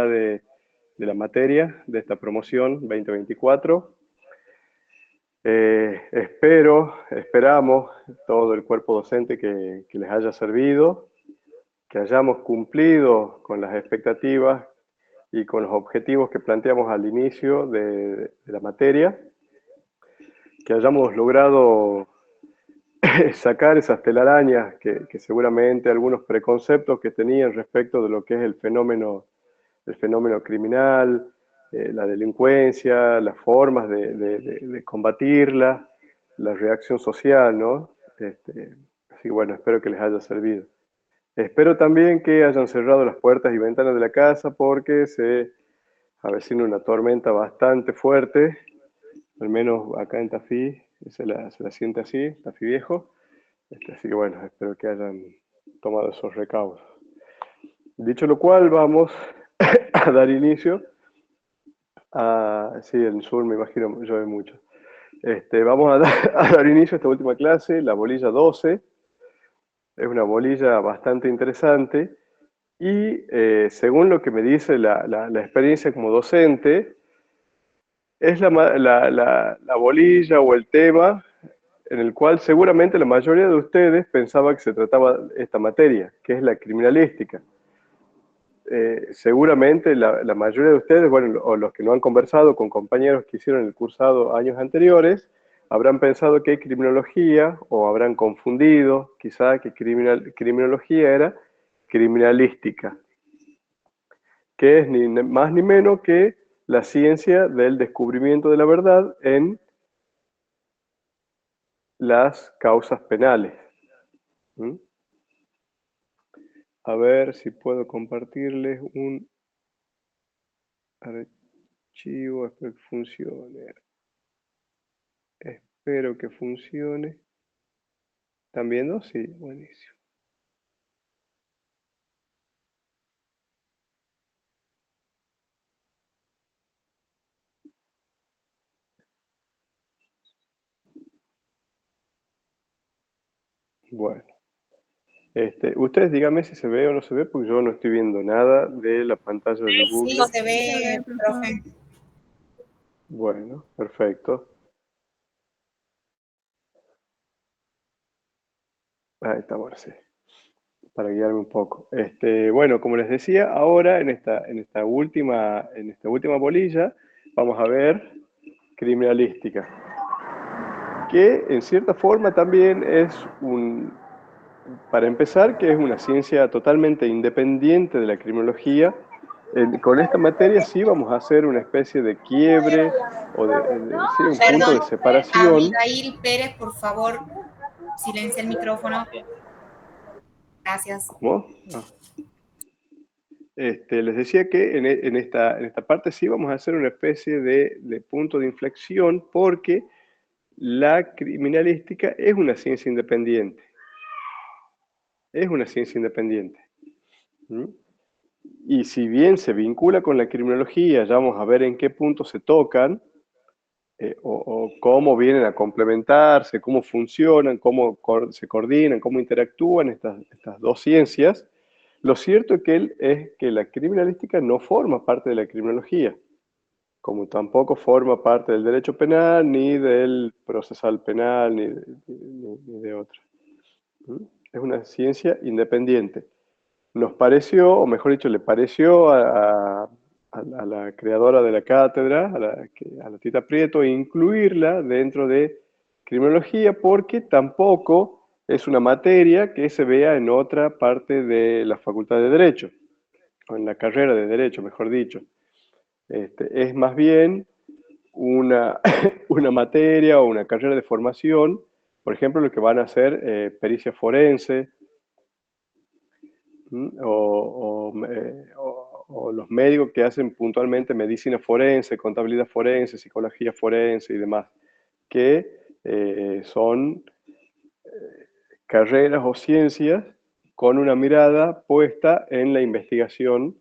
de la materia de esta promoción 2024. Esperamos todo el cuerpo docente que les haya servido, que hayamos cumplido con las expectativas y con los objetivos que planteamos al inicio de la materia, que hayamos logrado sacar esas telarañas que seguramente algunos preconceptos que tenían respecto de lo que es el fenómeno criminal, la delincuencia, las formas de combatirla, la reacción social, ¿no? Así que bueno, espero que les haya servido. Espero también que hayan cerrado las puertas y ventanas de la casa porque se avecina una tormenta bastante fuerte, al menos acá en Tafí se la siente así, Tafí Viejo. Así que bueno, espero que hayan tomado esos recaudos. Dicho lo cual, vamos a dar inicio a... Sí, en el sur me imagino llueve mucho. Vamos a dar inicio a esta última clase, la bolilla 12. Es una bolilla bastante interesante y según lo que me dice la experiencia como docente, es la bolilla o el tema en el cual seguramente la mayoría de ustedes pensaba que se trataba esta materia, que es la criminalística. Seguramente la mayoría de ustedes, bueno, o los que no han conversado con compañeros que hicieron el cursado años anteriores, habrán pensado que criminología, o habrán confundido quizá que criminología era criminalística, que es ni más ni menos que la ciencia del descubrimiento de la verdad en las causas penales. ¿Mm? A ver si puedo compartirles un archivo, espero que funcione. Espero que funcione. ¿Están viendo? Sí, buenísimo. Bueno. Ustedes díganme si se ve o no se ve, porque yo no estoy viendo nada de la pantalla de Google. Sí, se ve, profe. Bueno, perfecto. Ahí está, bueno, sí. Para guiarme un poco. Bueno, como les decía, ahora en esta última bolilla vamos a ver criminalística, que en cierta forma también es para empezar, que es una ciencia totalmente independiente de la criminología. Con esta materia sí vamos a hacer una especie de quiebre o sí, un punto de separación. Abigail Pérez, por favor, silencia el micrófono. Gracias. ¿Cómo? Ah. Les decía que en esta parte sí vamos a hacer una especie de punto de inflexión porque la criminalística es una ciencia independiente. Es una ciencia independiente. ¿Mm? Y si bien se vincula con la criminología, ya vamos a ver en qué punto se tocan, o cómo vienen a complementarse, cómo funcionan, cómo se coordinan, cómo interactúan estas dos ciencias. Lo cierto es que la criminalística no forma parte de la criminología, como tampoco forma parte del derecho penal, ni del procesal penal, ni de otro. Es una ciencia independiente. Nos pareció, o mejor dicho, le pareció a la creadora de la cátedra, a la Tita Prieto, incluirla dentro de criminología porque tampoco es una materia que se vea en otra parte de la Facultad de Derecho, o en la carrera de Derecho, mejor dicho. Es más bien una, una materia o una carrera de formación, por ejemplo, lo que van a hacer pericia forense, o los médicos que hacen puntualmente medicina forense, contabilidad forense, psicología forense y demás, que son carreras o ciencias con una mirada puesta en la investigación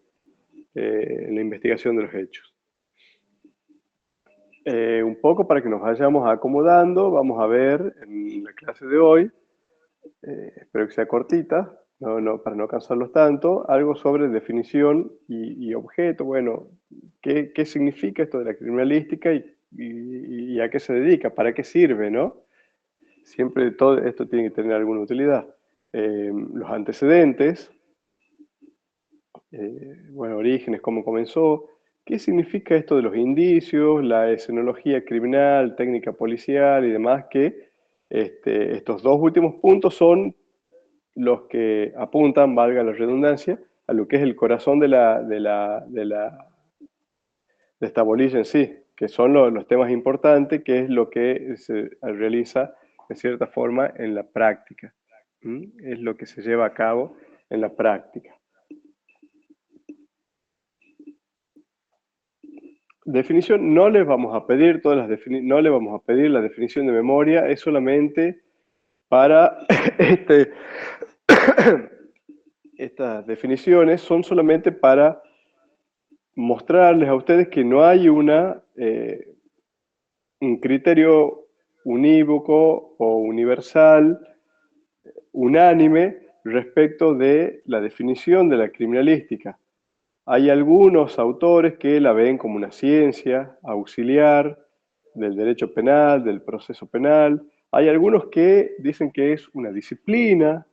de los hechos. Un poco para que nos vayamos acomodando, vamos a ver en la clase de hoy, espero que sea cortita, para no cansarlos tanto, algo sobre definición y objeto. Bueno, ¿qué significa esto de la criminalística y a qué se dedica? ¿Para qué sirve, no? Siempre todo esto tiene que tener alguna utilidad. Los antecedentes, bueno, orígenes, cómo comenzó, qué significa esto de los indicios, la escenología criminal, técnica policial y demás, que estos dos últimos puntos son los que apuntan, valga la redundancia, a lo que es el corazón de esta bolilla en sí, que son los temas importantes, que es lo que se realiza de cierta forma en la práctica. Es lo que se lleva a cabo en la práctica. Definición, no les vamos a pedir no les vamos a pedir la definición de memoria, es solamente para estas definiciones son solamente para mostrarles a ustedes que no hay un criterio unívoco o universal, unánime, respecto de la definición de la criminalística. Hay algunos autores que la ven como una ciencia auxiliar del derecho penal, del proceso penal. Hay algunos que dicen que es una disciplina,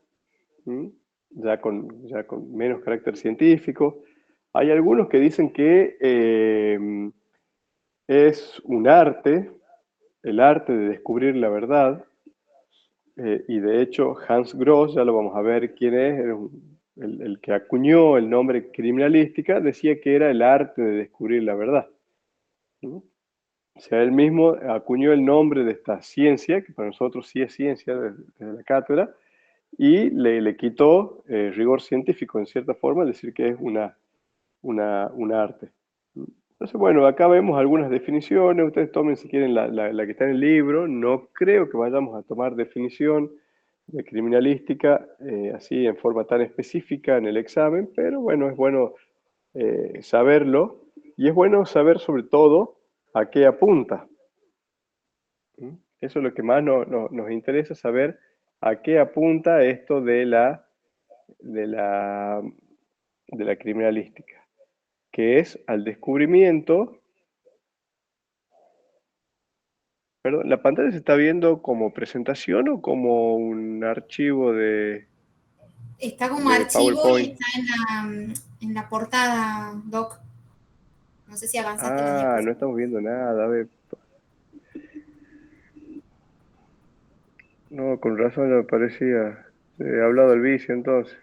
ya con menos carácter científico. Hay algunos que dicen que es un arte, el arte de descubrir la verdad, y de hecho Hans Gross, ya lo vamos a ver quién es, el que acuñó el nombre criminalística, decía que era el arte de descubrir la verdad. ¿No? O sea, él mismo acuñó el nombre de esta ciencia, que para nosotros sí es ciencia desde la cátedra, y le quitó rigor científico, en cierta forma, decir que es un arte. Entonces, bueno, acá vemos algunas definiciones, ustedes tomen si quieren la que está en el libro, no creo que vayamos a tomar definición de criminalística así en forma tan específica en el examen, pero bueno, es bueno saberlo y es bueno saber sobre todo a qué apunta. Eso es lo que más nos interesa, saber a qué apunta esto de la, de la criminalística, que es al descubrimiento. Perdón, ¿la pantalla se está viendo como presentación o como un archivo Está como de archivo y PowerPoint? está en la portada, Doc. No sé si avanzaste las Ah, no diapositivas. estamos viendo nada. A ver, no, con razón no me parecía. He hablado el vicio entonces.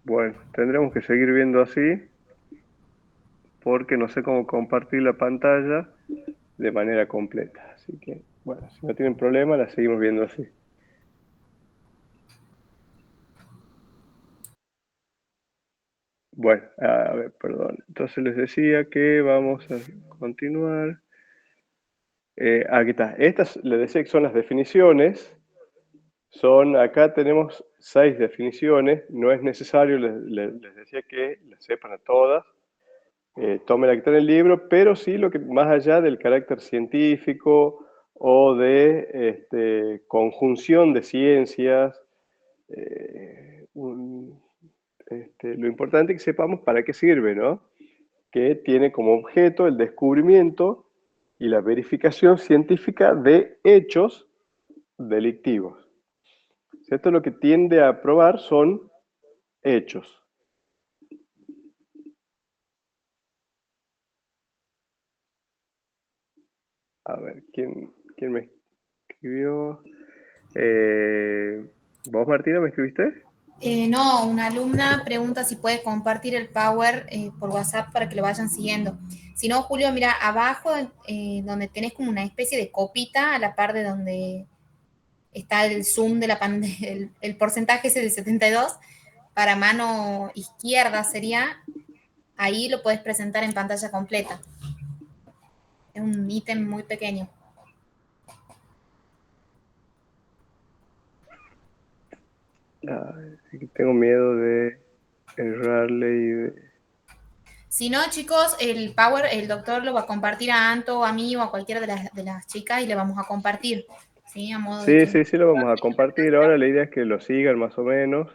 Bueno, tendremos que seguir viendo así porque no sé cómo compartir la pantalla de manera completa. Así que, bueno, si no tienen problema, la seguimos viendo así. Bueno, a ver, perdón. Entonces les decía que vamos a continuar. Aquí está. Estas les decía que son las definiciones. Acá tenemos 6 definiciones. No es necesario, les decía que las sepan a todas. Tomen la que está en el libro, pero sí lo que más allá del carácter científico o de conjunción de ciencias, lo importante es que sepamos para qué sirve, ¿no? Que tiene como objeto el descubrimiento y la verificación científica de hechos delictivos. Esto lo que tiende a probar son hechos. A ver, ¿quién me escribió? ¿Vos, Martina, me escribiste? No, una alumna pregunta si puede compartir el Power por WhatsApp para que lo vayan siguiendo. Si no, Julio, mira, abajo donde tenés como una especie de copita a la par de donde está el zoom de la pantalla, el porcentaje ese de 72, para mano izquierda sería, ahí lo puedes presentar en pantalla completa. Es un ítem muy pequeño. Tengo miedo de errarle y de... Si no, chicos, el Power, el doctor lo va a compartir a Anto, a mí o a cualquiera de las chicas y le vamos a compartir, ¿sí? A modo de Sí, que... sí, sí, lo vamos a compartir. Ahora la idea es que lo sigan más o menos,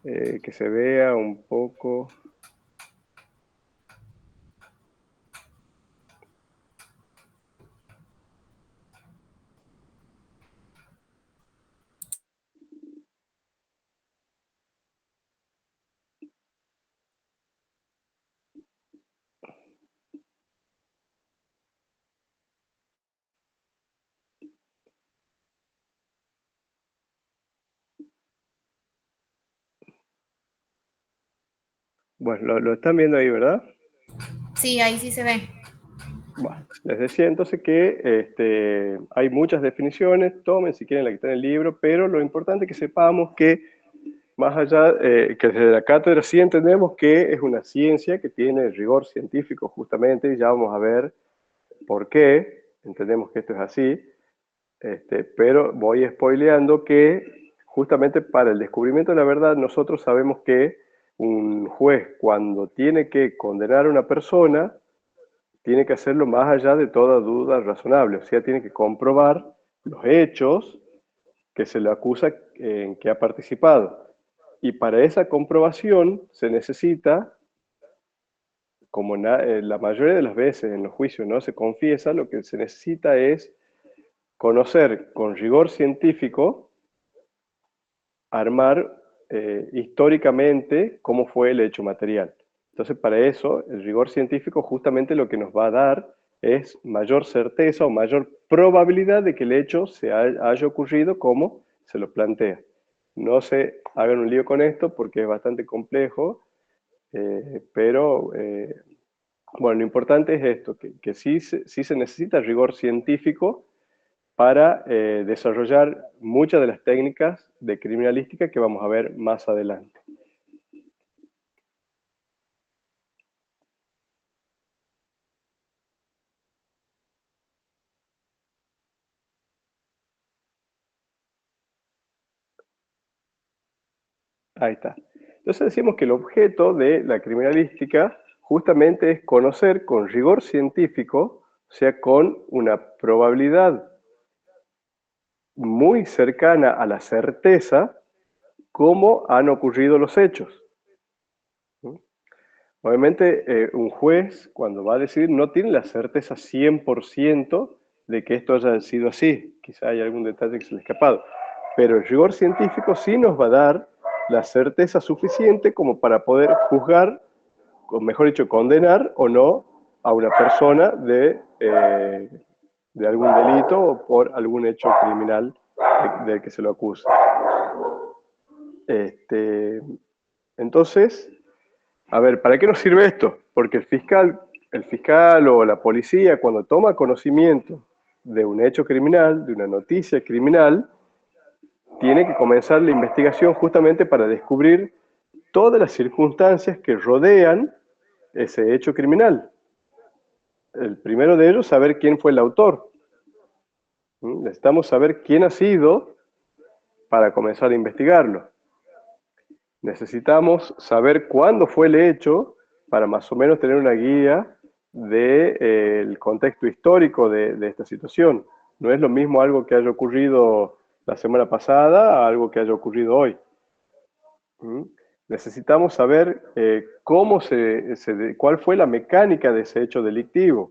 que se vea un poco. Bueno, lo están viendo ahí, ¿verdad? Sí, ahí sí se ve. Bueno, les decía entonces que hay muchas definiciones, tomen si quieren la que está en el libro, pero lo importante es que sepamos que más allá, que desde la cátedra sí entendemos que es una ciencia que tiene rigor científico justamente, y ya vamos a ver por qué, entendemos que esto es así, pero voy spoileando que justamente para el descubrimiento de la verdad nosotros sabemos que un juez cuando tiene que condenar a una persona, tiene que hacerlo más allá de toda duda razonable, o sea, tiene que comprobar los hechos que se le acusa en que ha participado. Y para esa comprobación se necesita, como la mayoría de las veces en los juicios no se confiesa, lo que se necesita es conocer con rigor científico, armar históricamente cómo fue el hecho material. Entonces, para eso, el rigor científico justamente lo que nos va a dar es mayor certeza o mayor probabilidad de que el hecho haya ocurrido como se lo plantea. No se hagan un lío con esto porque es bastante complejo, pero bueno, lo importante es esto, que sí, sí se necesita rigor científico para desarrollar muchas de las técnicas de criminalística que vamos a ver más adelante. Ahí está. Entonces decimos que el objeto de la criminalística justamente es conocer con rigor científico, o sea, con una probabilidad muy cercana a la certeza, cómo han ocurrido los hechos. Obviamente, un juez, cuando va a decidir, no tiene la certeza 100% de que esto haya sido así. Quizá hay algún detalle que se le ha escapado. Pero el rigor científico sí nos va a dar la certeza suficiente como para poder juzgar, o mejor dicho, condenar o no a una persona de algún delito o por algún hecho criminal del que se lo acusa. Entonces, a ver, ¿para qué nos sirve esto? Porque el fiscal o la policía, cuando toma conocimiento de un hecho criminal, de una noticia criminal, tiene que comenzar la investigación justamente para descubrir todas las circunstancias que rodean ese hecho criminal. El primero de ellos, saber quién fue el autor. Necesitamos saber quién ha sido para comenzar a investigarlo. Necesitamos saber cuándo fue el hecho para más o menos tener una guía del contexto histórico de esta situación. No es lo mismo algo que haya ocurrido la semana pasada a algo que haya ocurrido hoy. Necesitamos saber cuál fue la mecánica de ese hecho delictivo.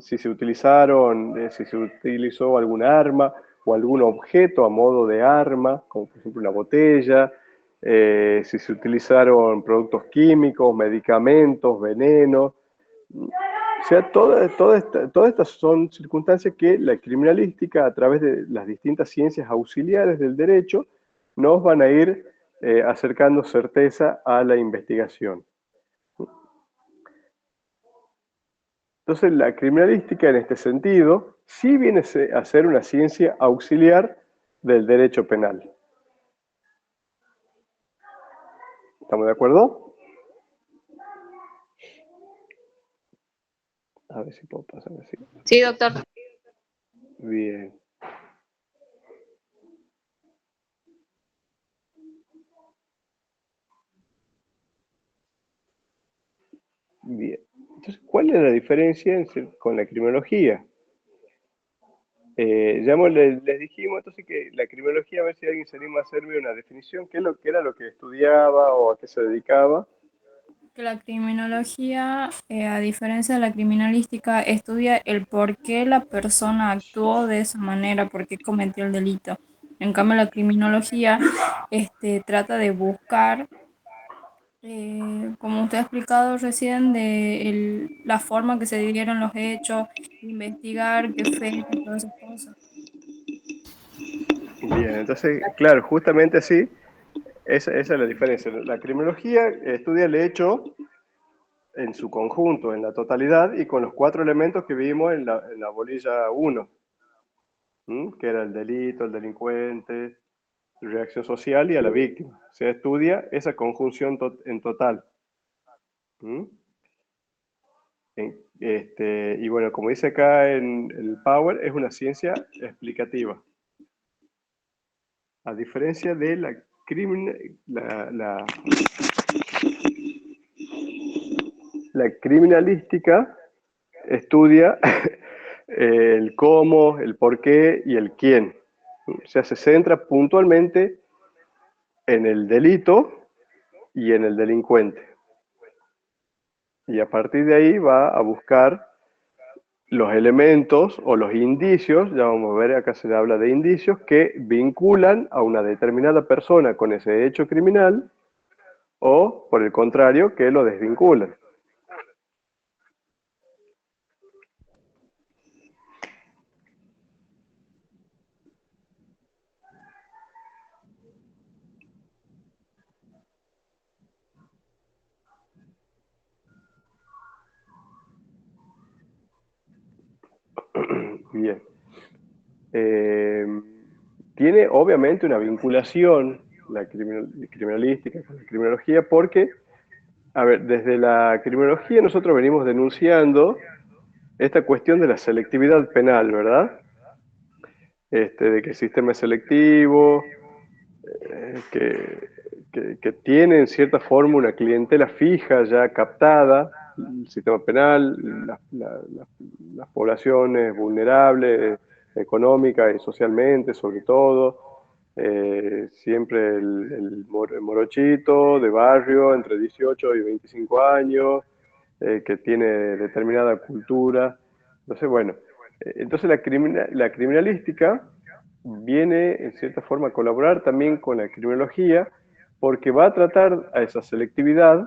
Si se si se utilizó algún arma o algún objeto a modo de arma, como por ejemplo una botella, si se utilizaron productos químicos, medicamentos, venenos. O sea, todas estas son circunstancias que la criminalística, a través de las distintas ciencias auxiliares del derecho, nos van a ir acercando certeza a la investigación. Entonces, la criminalística en este sentido sí viene a ser una ciencia auxiliar del derecho penal. ¿Estamos de acuerdo? A ver si puedo pasar así. Sí, doctor. Bien. Entonces, ¿cuál es la diferencia con la criminología? Ya les dijimos entonces que la criminología, a ver si alguien se anima a hacerme una definición, qué es lo que era lo que estudiaba o a qué se dedicaba. Que la criminología, a diferencia de la criminalística, estudia el por qué la persona actuó de esa manera, por qué cometió el delito. En cambio, la criminología trata de buscar, como usted ha explicado recién, la forma que se dieron los hechos, investigar qué fecha, todas esas cosas. Bien, entonces, claro, justamente así, esa es la diferencia. La criminología estudia el hecho en su conjunto, en la totalidad, y con los 4 elementos que vimos en la bolilla 1, que era el delito, el delincuente, reacción social y a la víctima. Se estudia esa conjunción en total. ¿Mm? Y bueno, como dice acá en el Power, es una ciencia explicativa. A diferencia de la criminalística, estudia el cómo, el por qué y el quién. O sea, se centra puntualmente en el delito y en el delincuente. Y a partir de ahí va a buscar los elementos o los indicios, ya vamos a ver, acá se habla de indicios, que vinculan a una determinada persona con ese hecho criminal o, por el contrario, que lo desvinculan. Bien. Eh, Tiene obviamente una vinculación la criminalística con la criminología porque, a ver, desde la criminología nosotros venimos denunciando esta cuestión de la selectividad penal, ¿verdad? De que el sistema es selectivo, que tiene en cierta forma una clientela fija ya captada, el sistema penal, las poblaciones vulnerables económica y socialmente sobre todo, siempre el morochito de barrio entre 18 y 25 años, que tiene determinada cultura. Entonces, bueno, entonces la criminalística viene en cierta forma a colaborar también con la criminología porque va a tratar a esa selectividad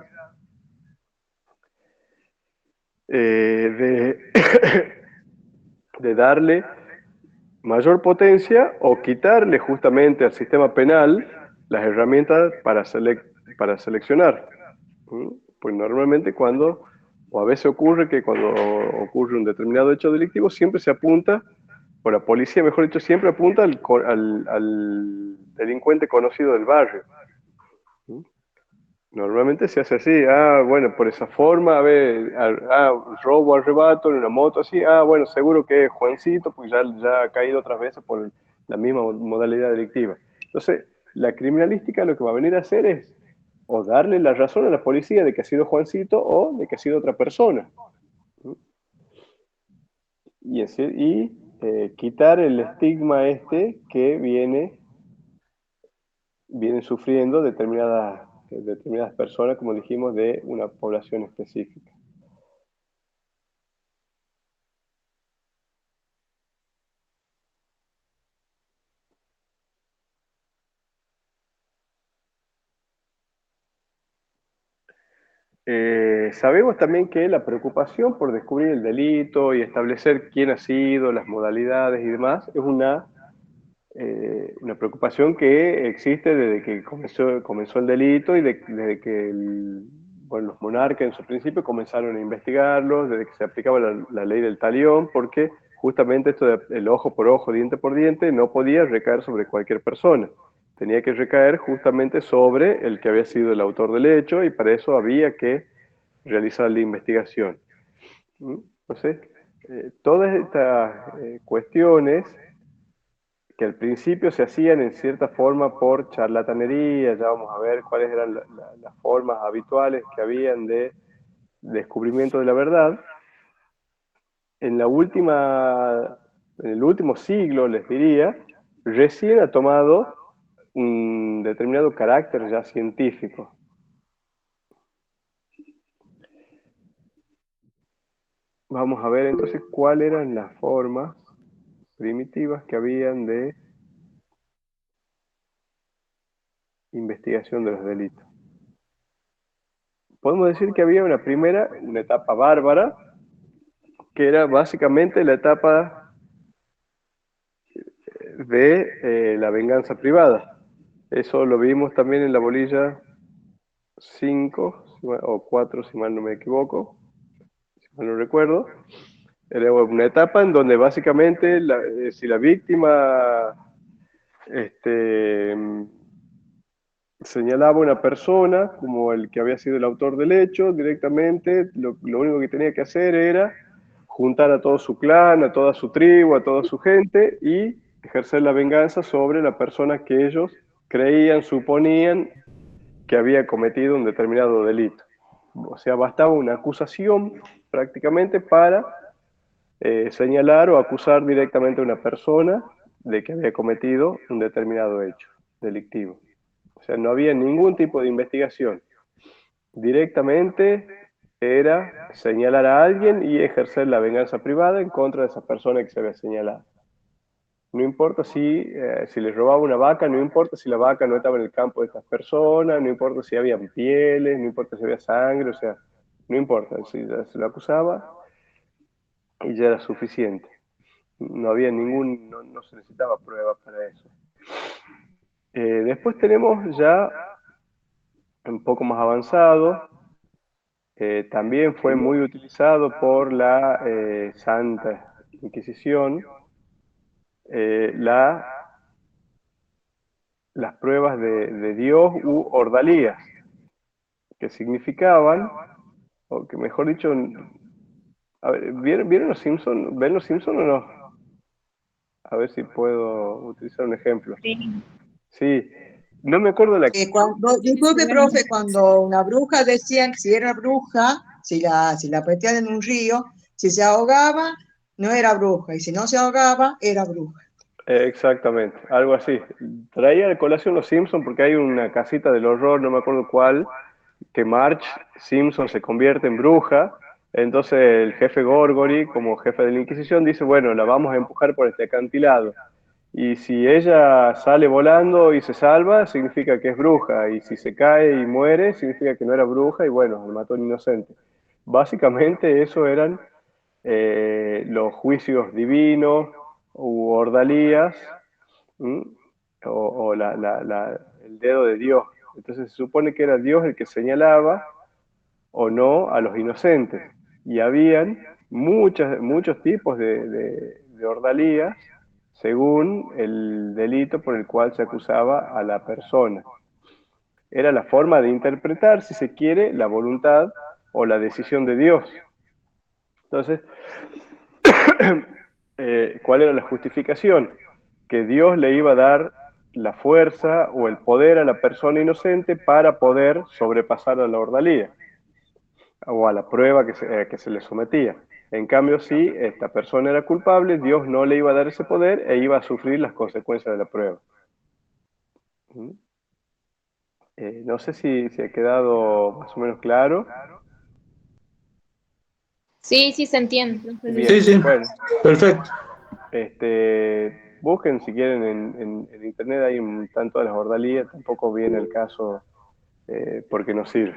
de darle mayor potencia o quitarle justamente al sistema penal las herramientas para seleccionar. Pues normalmente o a veces ocurre que cuando ocurre un determinado hecho delictivo, siempre se apunta, o la policía, mejor dicho, siempre apunta al delincuente conocido del barrio. Normalmente se hace así, bueno, por esa forma, a ver, robo, arrebato en una moto así, bueno, seguro que es Juancito, pues ya ha caído otras veces por la misma modalidad delictiva. Entonces, la criminalística lo que va a venir a hacer es o darle la razón a la policía de que ha sido Juancito o de que ha sido otra persona. Y quitar el estigma que vienen sufriendo determinadas personas, como dijimos, de una población específica. Sabemos también que la preocupación por descubrir el delito y establecer quién ha sido, las modalidades y demás, es una preocupación que existe desde que comenzó el delito y desde que bueno, los monarcas en su principio comenzaron a investigarlos, desde que se aplicaba la ley del talión, porque justamente esto del ojo por ojo, diente por diente, no podía recaer sobre cualquier persona. Tenía que recaer justamente sobre el que había sido el autor del hecho y para eso había que realizar la investigación. Entonces, todas estas cuestiones que al principio se hacían en cierta forma por charlatanería, ya vamos a ver cuáles eran las formas habituales que habían de descubrimiento de la verdad, en el último siglo, les diría, recién ha tomado un determinado carácter ya científico. Vamos a ver entonces cuáles eran las formas primitivas que habían de investigación de los delitos. Podemos decir que había una etapa bárbara, que era básicamente la etapa de la venganza privada. Eso lo vimos también en la bolilla 5 o 4, si mal no me equivoco, si mal no recuerdo. Era una etapa en donde básicamente si la víctima señalaba a una persona como el que había sido el autor del hecho, directamente lo único que tenía que hacer era juntar a todo su clan, a toda su tribu, a toda su gente y ejercer la venganza sobre la persona que ellos creían, suponían que había cometido un determinado delito. O sea, bastaba una acusación prácticamente para señalar o acusar directamente a una persona de que había cometido un determinado hecho delictivo. O sea, no había ningún tipo de investigación. Directamente era señalar a alguien y ejercer la venganza privada en contra de esa persona que se había señalado. No importa si les robaba una vaca, no importa si la vaca no estaba en el campo de estas personas, no importa si había pieles, no importa si había sangre, o sea, no importa, si se lo acusaba y ya era suficiente. No había no se necesitaba prueba para eso. Después tenemos ya un poco más avanzado, también fue muy utilizado por la Santa Inquisición, las pruebas de Dios u ordalías, que significaban, o que mejor dicho, a ver, ¿vieron los Simpson? ¿Ven los Simpson o no? A ver si puedo utilizar un ejemplo. Sí. Sí, no me acuerdo Disculpe, profe, cuando una bruja decían que si era bruja, si la metían en un río, si se ahogaba, no era bruja, y si no se ahogaba, era bruja. Exactamente, algo así. Traía de colación los Simpson porque hay una casita del horror, no me acuerdo cuál, que Marge Simpson se convierte en bruja. Entonces el jefe Gorgory, como jefe de la Inquisición, dice, bueno, la vamos a empujar por este acantilado. Y si ella sale volando y se salva, significa que es bruja. Y si se cae y muere, significa que no era bruja y bueno, mató a un inocente. Básicamente eso eran los juicios divinos u ordalías, o el dedo de Dios. Entonces se supone que era Dios el que señalaba o no a los inocentes. Y habían muchos tipos de ordalías según el delito por el cual se acusaba a la persona. Era la forma de interpretar, si se quiere, la voluntad o la decisión de Dios. Entonces, ¿cuál era la justificación? Que Dios le iba a dar la fuerza o el poder a la persona inocente para poder sobrepasar a la ordalía o a la prueba que se le sometía. En cambio, si esta persona era culpable, Dios no le iba a dar ese poder e iba a sufrir las consecuencias de la prueba. No sé si ha quedado más o menos claro. Sí, se entiende. Bien, Sí, bueno, perfecto. busquen si quieren en internet, están todas las ordalías, tampoco viene el caso porque no sirve.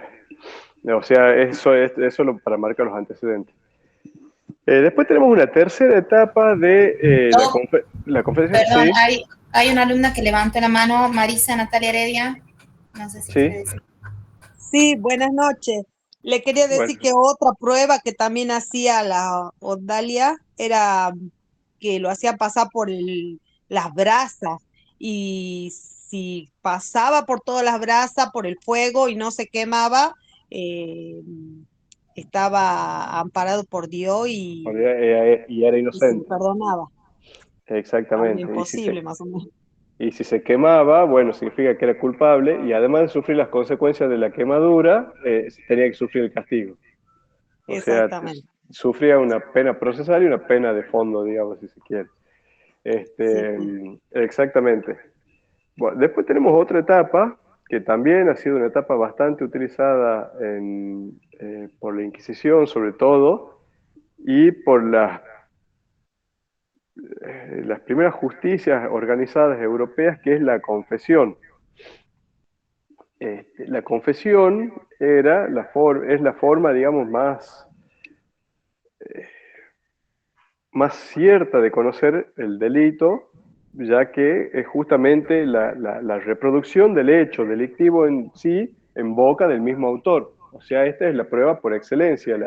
O sea, eso es solo para marcar los antecedentes. Después tenemos una tercera etapa de la conferencia. Perdón, Sí, hay una alumna que levantó la mano, Marisa Natalia Heredia. No sé si sí. quiere decir. Sí, buenas noches. Le quería decir Bueno. que otra prueba que también hacía la Odalia era que lo hacía pasar por las brasas y si pasaba por todas las brasas, por el fuego y no se quemaba, eh, estaba amparado por Dios Y era y se le inocente. perdonaba. Algo Exactamente. imposible, más o menos. Y si se quemaba, bueno, significa que era culpable y además de sufrir las consecuencias de la quemadura, tenía que sufrir el castigo. O sea, Exactamente. sufría una pena procesal y una pena de fondo, digamos, si se quiere. Sí. Exactamente. Bueno, después tenemos otra etapa que también ha sido una etapa bastante utilizada por la Inquisición, sobre todo, y por las primeras justicias organizadas europeas, que es la confesión. La confesión es la forma, digamos, más cierta de conocer el delito, ya que es justamente la reproducción del hecho delictivo en sí en boca del mismo autor. O sea, esta es la prueba por excelencia,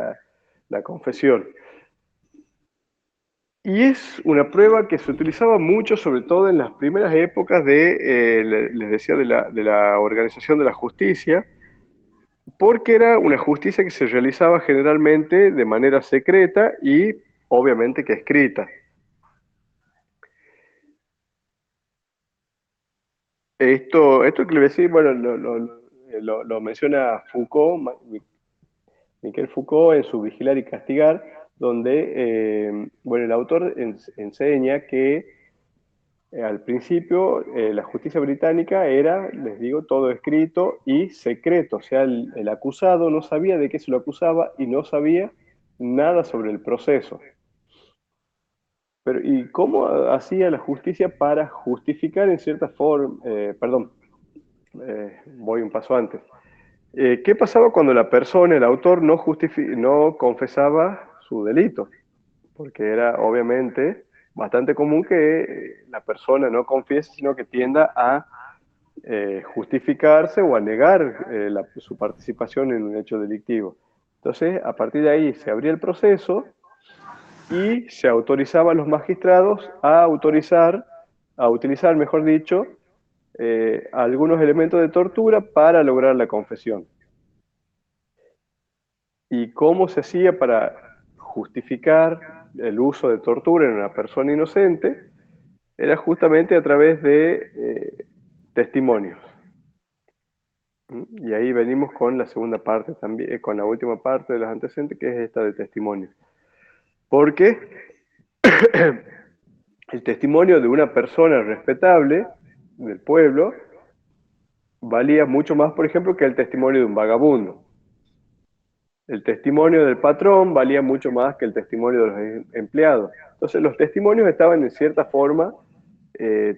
la confesión. Y es una prueba que se utilizaba mucho, sobre todo en las primeras épocas les decía, de la organización de la justicia, porque era una justicia que se realizaba generalmente de manera secreta y obviamente que escrita. Esto que le voy a decir, bueno, lo menciona Foucault, Michel Foucault en su Vigilar y Castigar, donde bueno, el autor enseña que al principio la justicia británica era, les digo, todo escrito y secreto, o sea, el acusado no sabía de qué se lo acusaba y no sabía nada sobre el proceso. Pero, ¿y cómo hacía la justicia para justificar en cierta forma, voy un paso antes? ¿Qué pasaba cuando la persona, el autor, no confesaba su delito? Porque era obviamente bastante común que la persona no confiese, sino que tienda a justificarse o a negar su participación en un hecho delictivo. Entonces, a partir de ahí se abría el proceso y se autorizaba a los magistrados a utilizar, mejor dicho, algunos elementos de tortura para lograr la confesión. ¿Y cómo se hacía para justificar el uso de tortura en una persona inocente? Era justamente a través de testimonios. Y ahí venimos con la segunda parte también, con la última parte de los antecedentes, que es esta de testimonios. Porque el testimonio de una persona respetable del pueblo valía mucho más, por ejemplo, que el testimonio de un vagabundo. El testimonio del patrón valía mucho más que el testimonio de los empleados. Entonces los testimonios estaban en cierta forma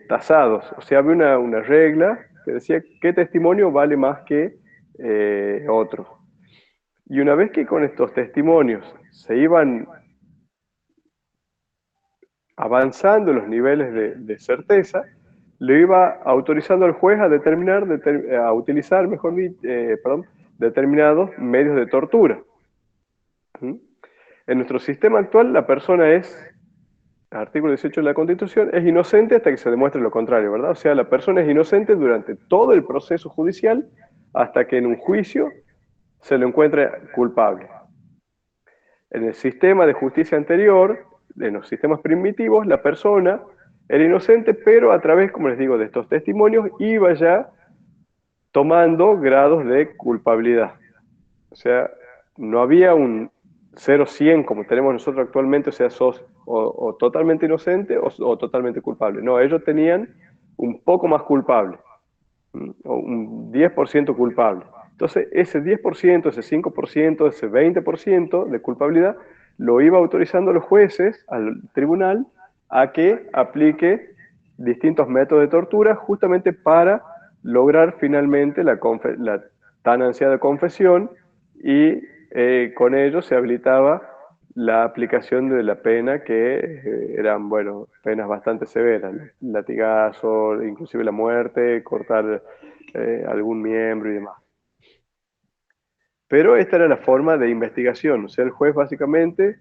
tasados. O sea, había una regla que decía qué testimonio vale más que otro. Y una vez que con estos testimonios se iban avanzando los niveles de certeza, le iba autorizando al juez a a utilizar, mejor dicho, determinados medios de tortura. ¿Mm? En nuestro sistema actual, la persona artículo 18 de la Constitución, es inocente hasta que se demuestre lo contrario, ¿verdad? O sea, la persona es inocente durante todo el proceso judicial hasta que en un juicio se lo encuentre culpable. En el sistema de justicia anterior, en los sistemas primitivos, la persona era inocente, pero a través, como les digo, de estos testimonios iba ya tomando grados de culpabilidad. O sea, no había un 0-100 como tenemos nosotros actualmente, o sea, sos o totalmente inocente o totalmente culpable. No, ellos tenían un poco más culpable, o un 10% culpable. Entonces, ese 10%, ese 5%, ese 20% de culpabilidad lo iba autorizando los jueces al tribunal a que aplique distintos métodos de tortura justamente para lograr finalmente la tan ansiada confesión y con ello se habilitaba la aplicación de la pena que eran, bueno, penas bastante severas, latigazo, inclusive la muerte, cortar algún miembro y demás. Pero esta era la forma de investigación, o sea, el juez básicamente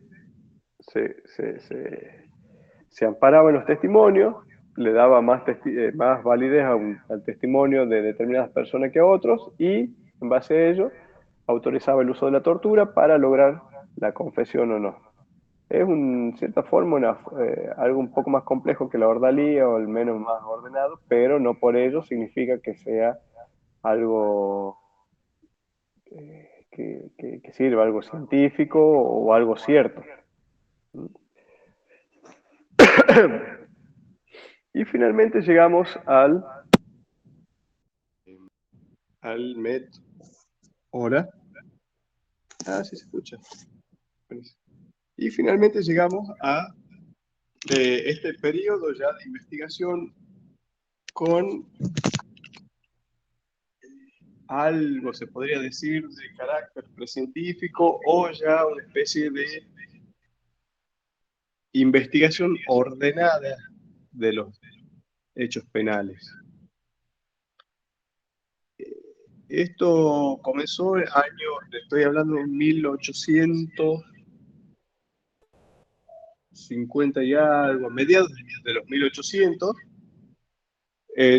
se amparaba en los testimonios, le daba más validez al testimonio de determinadas personas que a otros y en base a ello autorizaba el uso de la tortura para lograr la confesión o no. Es en cierta forma algo un poco más complejo que la ordalía o al menos más ordenado, pero no por ello significa que sea algo que sirva, algo científico o algo cierto. Y finalmente llegamos al MET. Hola. Ah, sí se escucha. Y finalmente llegamos a este periodo ya de investigación con algo, se podría decir, de carácter precientífico o ya una especie de investigación ordenada de los hechos penales. Esto comenzó en estoy hablando de 1850 y algo, a mediados de los 1800,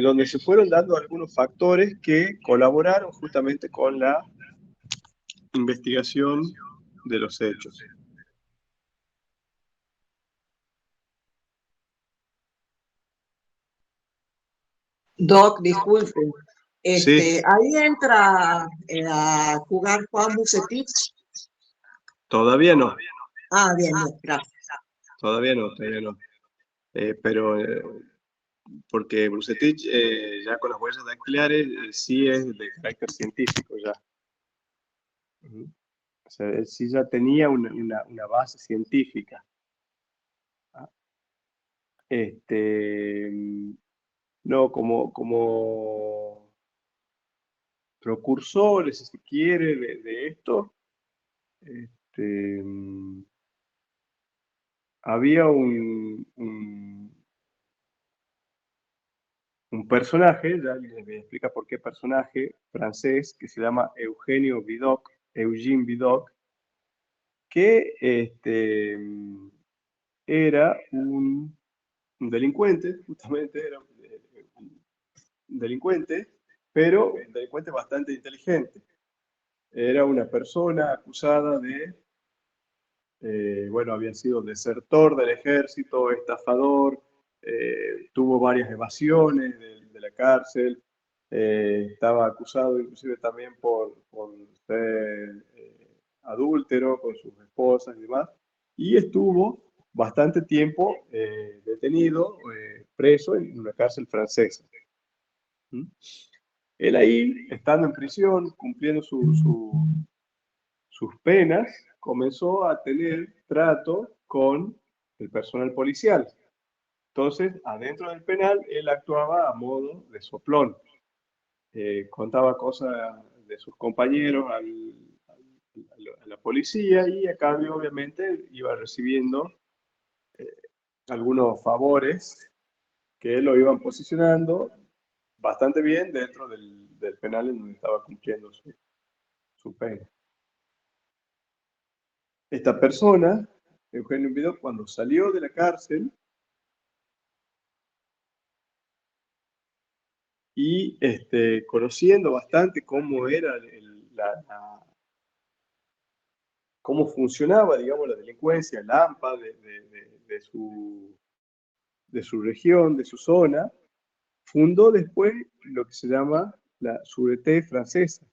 donde se fueron dando algunos factores que colaboraron justamente con la investigación de los hechos. Doc, disculpe. Sí. Ahí entra a jugar Juan Bucetich. Todavía no. Ah, bien, gracias. Todavía no. Pero porque Bucetich ya con las huellas dactilares sí es de carácter científico ya. O sea, él sí ya tenía una base científica. No, como precursores, si se quiere, de esto, había un personaje, ya les voy a explicar por qué personaje, francés, que se llama Eugène Vidocq, que era un delincuente, justamente era un delincuente, pero un delincuente bastante inteligente. Era una persona acusada de, había sido desertor del ejército, estafador, tuvo varias evasiones de la cárcel, estaba acusado inclusive también por ser adúltero con sus esposas y demás, y estuvo bastante tiempo detenido, preso en una cárcel francesa. Él ahí, estando en prisión, cumpliendo sus penas, comenzó a tener trato con el personal policial. Entonces, adentro del penal, él actuaba a modo de soplón. Contaba cosas de sus compañeros a la policía y a cambio, obviamente, iba recibiendo algunos favores que lo iban posicionando bastante bien dentro del penal en donde estaba cumpliendo su pena. Esta persona, Eugenio Vidocq, cuando salió de la cárcel y conociendo bastante cómo era cómo funcionaba, digamos, la delincuencia, el AMPA de su región, de su zona, fundó después lo que se llama la Sûreté francesa,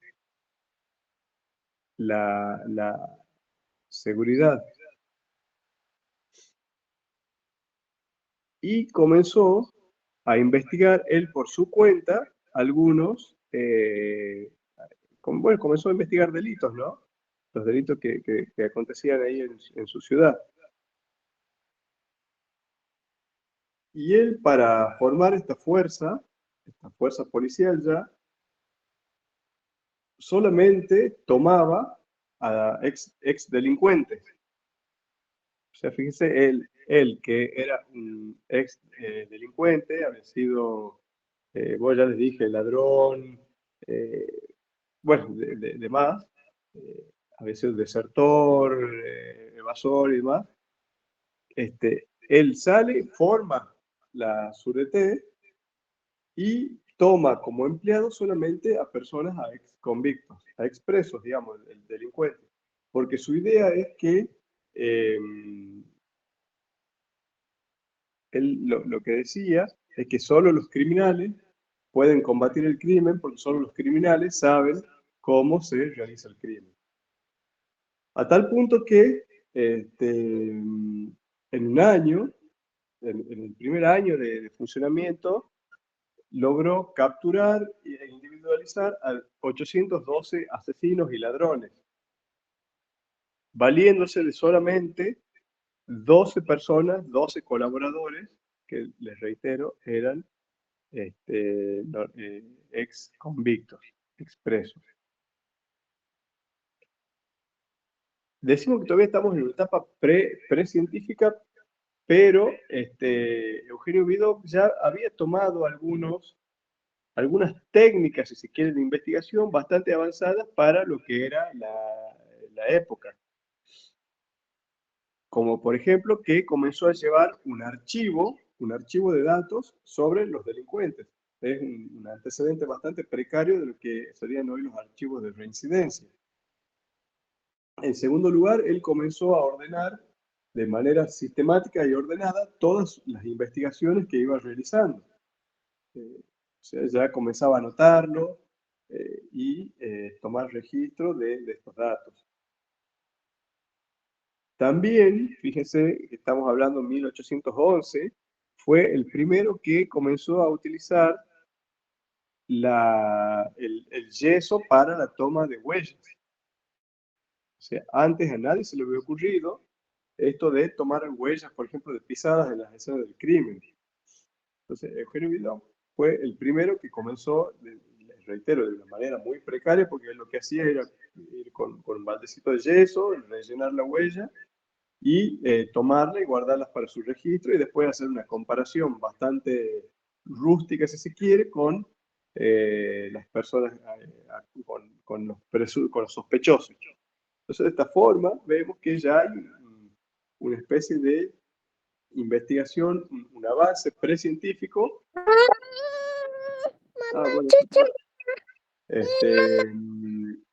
la seguridad. Y comenzó a investigar él por su cuenta algunos, comenzó a investigar delitos, ¿no? Los delitos que acontecían ahí en su ciudad. Y él, para formar esta fuerza policial ya, solamente tomaba a ex delincuentes. O sea, fíjese, él que era un ex delincuente, había sido, vos ya les dije, ladrón, de más, había sido desertor, evasor y demás. Él sale, forma la Sûreté y toma como empleado solamente a personas, a ex convictos, a expresos, digamos, el delincuente. Porque su idea es que él lo que decía es que solo los criminales pueden combatir el crimen porque solo los criminales saben cómo se realiza el crimen. A tal punto que en un año, en el primer año de funcionamiento, logró capturar e individualizar a 812 asesinos y ladrones, valiéndose de solamente 12 personas, 12 colaboradores, que les reitero, eran ex convictos, expresos. Decimos que todavía estamos en una etapa pre-científica, pero Eugenio Vidocq ya había tomado algunas técnicas, si se quiere, de investigación bastante avanzadas para lo que era la época. Como por ejemplo que comenzó a llevar un archivo de datos sobre los delincuentes. Es un antecedente bastante precario de lo que serían hoy los archivos de reincidencia. En segundo lugar, él comenzó a ordenar de manera sistemática y ordenada todas las investigaciones que iba realizando. O sea, ya comenzaba a anotarlo y tomar registro de estos datos. También, fíjense, estamos hablando de 1811, fue el primero que comenzó a utilizar el yeso para la toma de huellas. O sea, antes a nadie se le había ocurrido esto de tomar huellas, por ejemplo, de pisadas en las escenas del crimen. Entonces, Eugenio Vidocq fue el primero que comenzó, les reitero, de una manera muy precaria, porque él lo que hacía era ir con un baldecito de yeso, rellenar la huella y tomarla y guardarlas para su registro y después hacer una comparación bastante rústica, si se quiere, con las personas, con los sospechosos. Entonces, de esta forma, vemos que ya hay una especie de investigación, un avance precientífico. Bueno,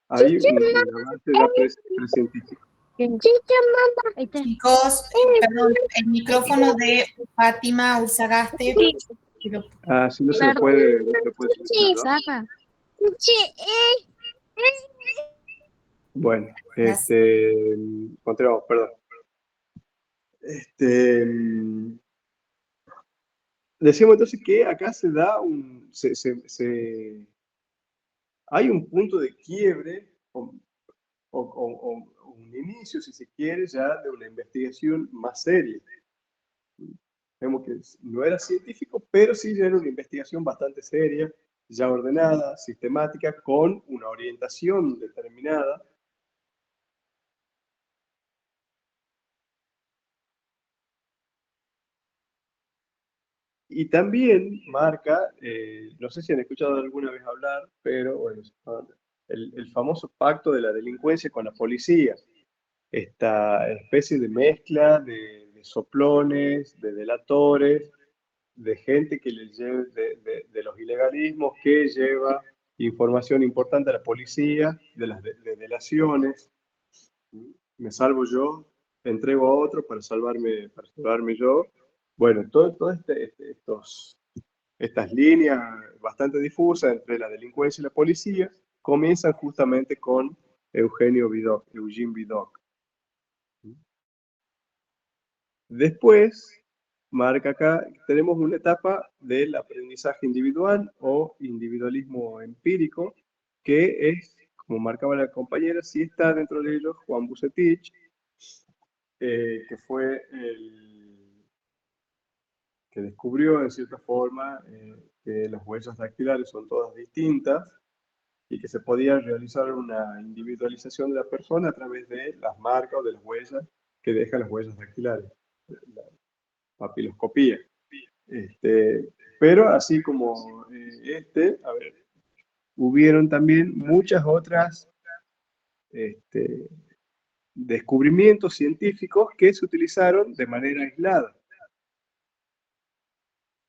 hay un avance ya precientífico. Chicos, perdón, el micrófono de Fátima Ursagaste. Si no se lo puede silenciar, ¿no? Bueno, continuamos, perdón. Decíamos entonces que acá se da hay un punto de quiebre o un inicio, si se quiere, ya de una investigación más seria. Vemos que no era científico, pero sí ya era una investigación bastante seria, ya ordenada, sistemática, con una orientación determinada. Y también marca, no sé si han escuchado alguna vez hablar, pero bueno, el famoso pacto de la delincuencia con la policía. Esta especie de mezcla de soplones, de delatores, de gente que les lleva, de los ilegalismos que lleva información importante a la policía, de las delaciones. Me salvo yo, entrego a otro para salvarme yo. Bueno, todas estas líneas bastante difusas entre la delincuencia y la policía comienzan justamente con Eugene Vidocq. Después, marca acá, tenemos una etapa del aprendizaje individual o individualismo empírico, que es, como marcaba la compañera, sí está dentro de ellos Juan Bucetich, que fue el que descubrió, en cierta forma, que las huellas dactilares son todas distintas y que se podía realizar una individualización de la persona a través de las marcas o de las huellas que dejan las huellas dactilares, la papiloscopía. Pero así como hubieron también muchas otras descubrimientos científicos que se utilizaron de manera aislada.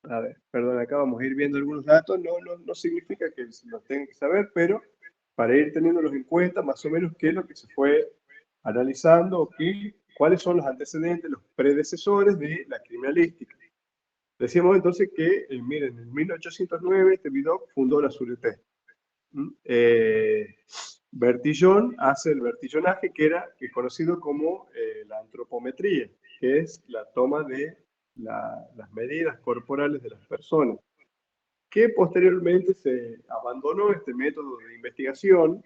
A ver, perdón, acá vamos a ir viendo algunos datos, no significa que los tengan que saber, pero para ir teniéndolos en cuenta, más o menos qué es lo que se fue analizando, cuáles son los antecedentes, los predecesores de la criminalística. Decíamos entonces que, miren, en 1809 Vidocq fundó la Sûreté. Bertillon hace el vertillonaje, que es conocido como la antropometría, que es la toma de las medidas corporales de las personas, que posteriormente se abandonó este método de investigación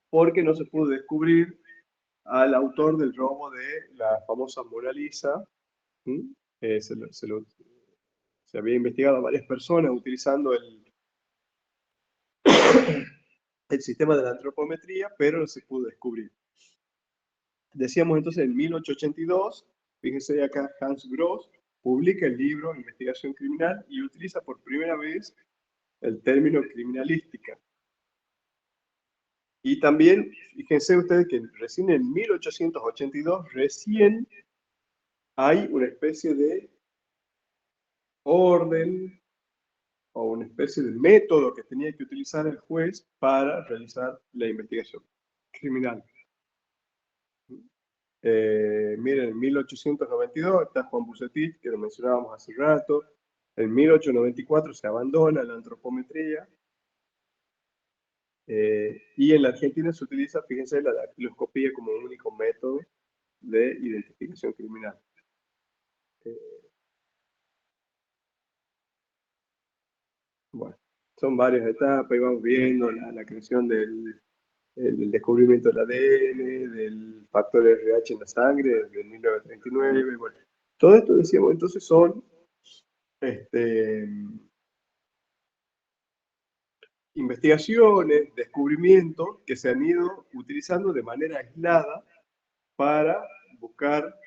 porque no se pudo descubrir al autor del robo de la famosa Mona Lisa. Se había investigado a varias personas utilizando el sistema de la antropometría, pero no se pudo descubrir. Decíamos entonces en 1882, fíjense acá, Hans Gross publica el libro Investigación Criminal y utiliza por primera vez el término criminalística. Y también, fíjense ustedes que recién en 1882, recién hay una especie de orden o una especie de método que tenía que utilizar el juez para realizar la investigación criminal. Miren, en 1892 está Juan Bucetich, que lo mencionábamos hace rato. En 1894 se abandona la antropometría. Y en la Argentina se utiliza, fíjense, la dactiloscopía como único método de identificación criminal. Bueno, son varias etapas y vamos viendo la creación del descubrimiento del ADN, del factor RH en la sangre desde 1939. Bueno, todo esto, decíamos, entonces son investigaciones, descubrimientos que se han ido utilizando de manera aislada para buscar,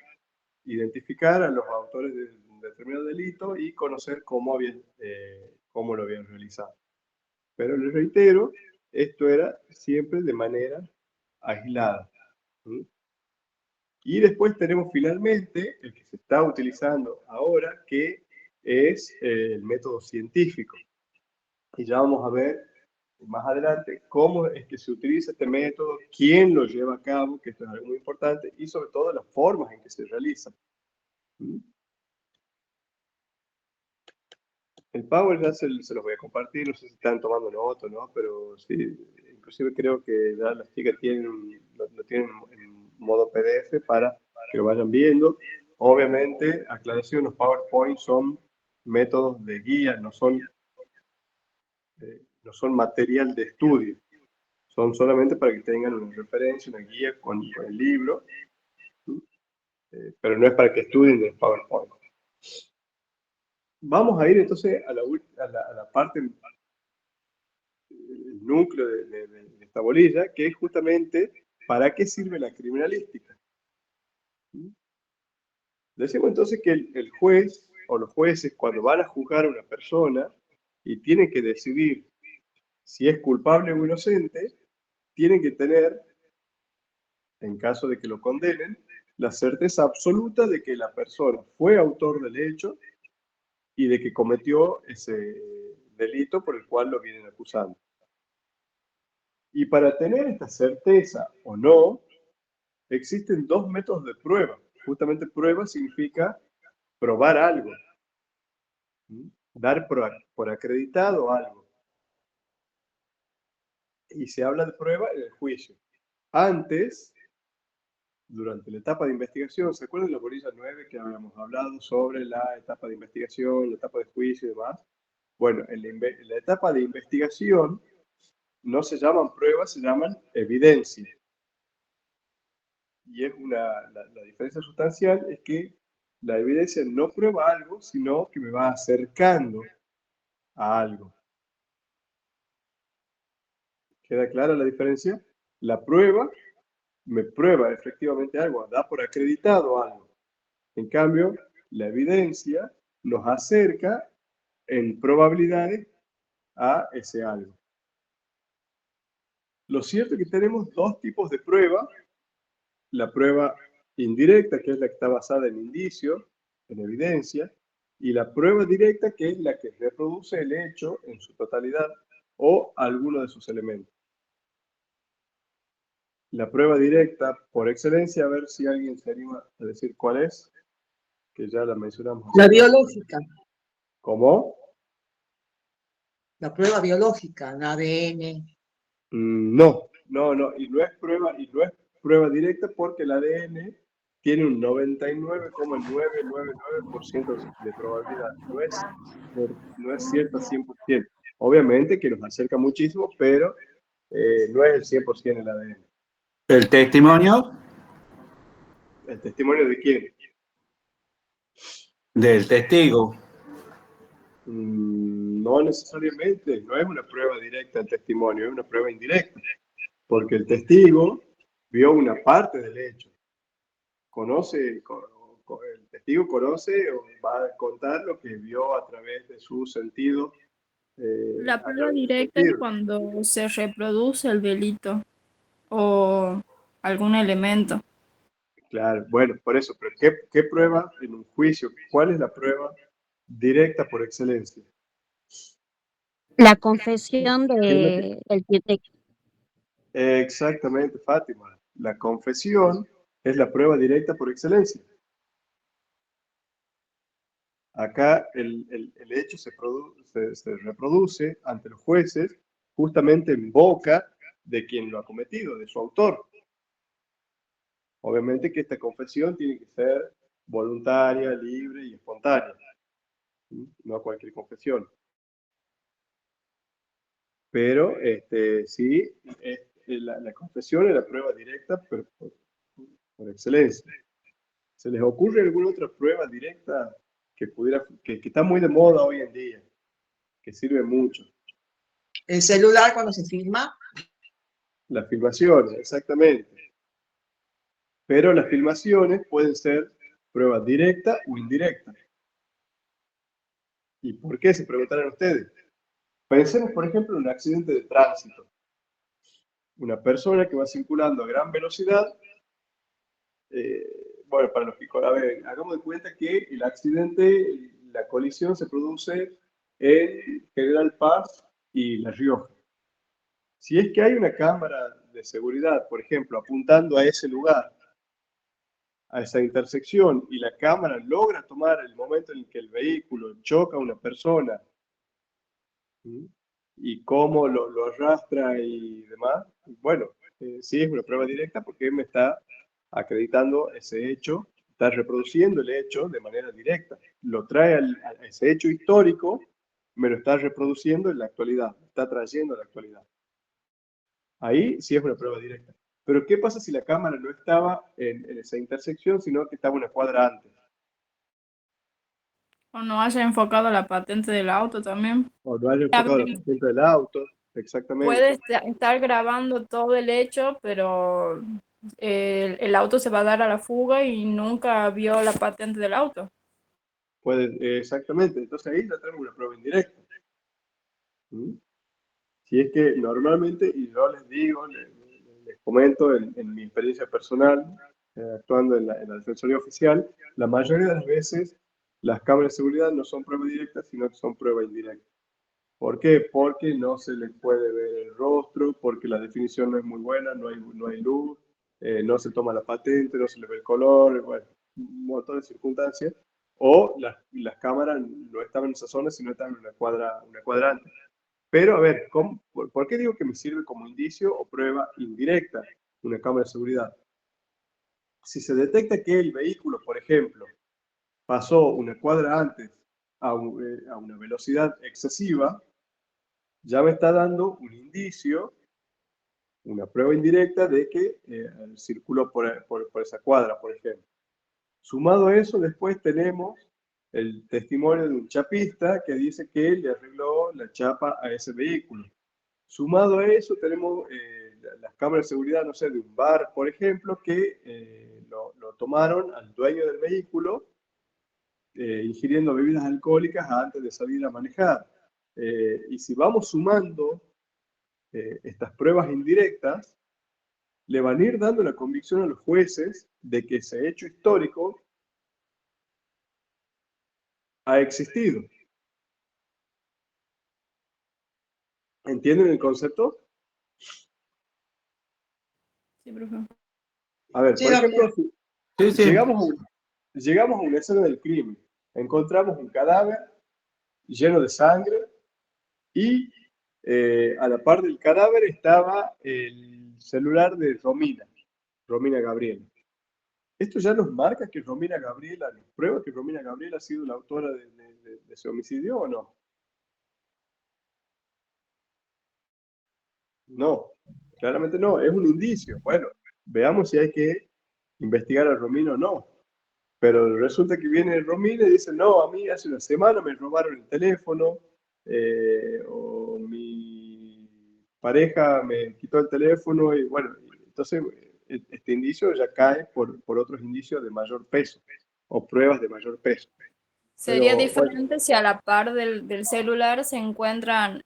identificar a los autores de un determinado delito y conocer cómo lo habían realizado. Pero les reitero, esto era siempre de manera aislada. Y después tenemos finalmente el que se está utilizando ahora, que es el método científico. Y ya vamos a ver más adelante cómo es que se utiliza este método, quién lo lleva a cabo, que esto es algo muy importante, y sobre todo las formas en que se realiza. El Power ya se los voy a compartir, no sé si están tomando nota, ¿no? Pero sí, inclusive creo que ya las chicas lo tienen en modo PDF para que lo vayan viendo. Obviamente, aclaración, los PowerPoint son métodos de guía, no son material de estudio. Son solamente para que tengan una referencia, una guía con el libro, pero no es para que estudien del PowerPoint. Vamos a ir entonces a la parte, el núcleo de esta bolilla, que es justamente para qué sirve la criminalística. Decimos entonces que el juez o los jueces, cuando van a juzgar a una persona y tienen que decidir si es culpable o inocente, tienen que tener, en caso de que lo condenen, la certeza absoluta de que la persona fue autor del hecho y de que cometió ese delito por el cual lo vienen acusando. Y para tener esta certeza o no, existen dos métodos de prueba. Justamente prueba significa probar algo, dar por acreditado algo. Y se habla de prueba en el juicio. Antes, durante la etapa de investigación, ¿se acuerdan de la bolilla 9 que habíamos hablado sobre la etapa de investigación, la etapa de juicio y demás? Bueno, en la etapa de investigación no se llaman pruebas, se llaman evidencia. Y es la diferencia sustancial es que la evidencia no prueba algo, sino que me va acercando a algo. ¿Queda clara la diferencia? La prueba me prueba efectivamente algo, da por acreditado algo. En cambio, la evidencia nos acerca en probabilidades a ese algo. Lo cierto es que tenemos dos tipos de prueba. La prueba indirecta, que es la que está basada en indicios, en evidencia, y la prueba directa, que es la que reproduce el hecho en su totalidad o alguno de sus elementos. La prueba directa, por excelencia, a ver si alguien se anima a decir cuál es, que ya la mencionamos. La biológica. ¿Cómo? La prueba biológica, el ADN. No, y no es prueba directa porque el ADN tiene un 99,999% de probabilidad. No es cierto 100%. Obviamente que nos acerca muchísimo, pero no es el 100% el ADN. ¿El testimonio? ¿El testimonio de quién? Del testigo. No necesariamente, no es una prueba directa el testimonio, es una prueba indirecta, porque el testigo vio una parte del hecho. El testigo conoce o va a contar lo que vio a través de su sentido. La prueba directa es cuando se reproduce el delito o algún elemento. Claro, bueno, por eso, pero ¿qué prueba en un juicio? ¿Cuál es la prueba directa por excelencia? La confesión del Exactamente, Fátima. La confesión es la prueba directa por excelencia. Acá el hecho se reproduce ante los jueces justamente en boca de quien lo ha cometido, de su autor. Obviamente que esta confesión tiene que ser voluntaria, libre y espontánea, no cualquier confesión. Pero sí, la confesión es la prueba directa por excelencia. ¿Se les ocurre alguna otra prueba directa que está muy de moda hoy en día, que sirve mucho? El celular cuando se filma. Las filmaciones, exactamente. Pero las filmaciones pueden ser pruebas directas o indirectas. ¿Y por qué? Se preguntarán ustedes. Pensemos, por ejemplo, en un accidente de tránsito. Una persona que va circulando a gran velocidad, bueno, para los que, a ver, hagamos de cuenta que el accidente, la colisión se produce en General Paz y La Rioja. Si es que hay una cámara de seguridad, por ejemplo, apuntando a ese lugar, a esa intersección, y la cámara logra tomar el momento en el que el vehículo choca a una persona, ¿sí? Y cómo lo arrastra y demás, bueno, sí es una prueba directa porque me está acreditando ese hecho, está reproduciendo el hecho de manera directa. Lo trae a ese hecho histórico, me lo está reproduciendo en la actualidad, me está trayendo a la actualidad. Ahí sí es una prueba directa. Pero ¿qué pasa si la cámara no estaba en esa intersección, sino que estaba una cuadra antes? O no haya enfocado la patente del auto también. O no haya enfocado la patente del auto, exactamente. Puede estar grabando todo el hecho, pero el auto se va a dar a la fuga y nunca vio la patente del auto. Exactamente. Entonces ahí ya tenemos una prueba indirecta. Si es que normalmente, y yo les digo, les comento en mi experiencia personal, actuando en la Defensoría Oficial, la mayoría de las veces las cámaras de seguridad no son pruebas directas, sino que son pruebas indirectas. ¿Por qué? Porque no se les puede ver el rostro, porque la definición no es muy buena, no hay luz, no se toma la patente, no se le ve el color, bueno, un montón de circunstancias. O las cámaras no estaban en esa zona, sino estaban en una cuadra antes. Pero a ver, ¿por qué digo que me sirve como indicio o prueba indirecta una cámara de seguridad? Si se detecta que el vehículo, por ejemplo, pasó una cuadra antes a una velocidad excesiva, ya me está dando un indicio, una prueba indirecta de que circuló por esa cuadra, por ejemplo. Sumado a eso, después tenemos el testimonio de un chapista que dice que le arregló la chapa a ese vehículo. Sumado a eso, tenemos las cámaras de seguridad, no sé, de un bar, por ejemplo, que lo tomaron al dueño del vehículo ingiriendo bebidas alcohólicas antes de salir a manejar. Y si vamos sumando estas pruebas indirectas, le van a ir dando la convicción a los jueces de que ese hecho histórico ha existido. ¿Entienden el concepto? Sí, profe. A ver, Sí, por ejemplo, Sí. llegamos a una escena del crimen, encontramos un cadáver lleno de sangre y a la par del cadáver estaba el celular de Romina Gabriela. Esto ya nos marca que Romina Gabriela, nos prueba que Romina Gabriela ha sido la autora de ese homicidio, ¿o no? No, claramente no, es un indicio. Bueno, veamos si hay que investigar a Romina o no. Pero resulta que viene Romina y dice, no, a mí hace una semana me robaron el teléfono, o mi pareja me quitó el teléfono, y bueno, entonces este indicio ya cae por otros indicios de mayor peso, o pruebas de mayor peso. Sería Pero bueno, diferente si a la par del celular se encuentran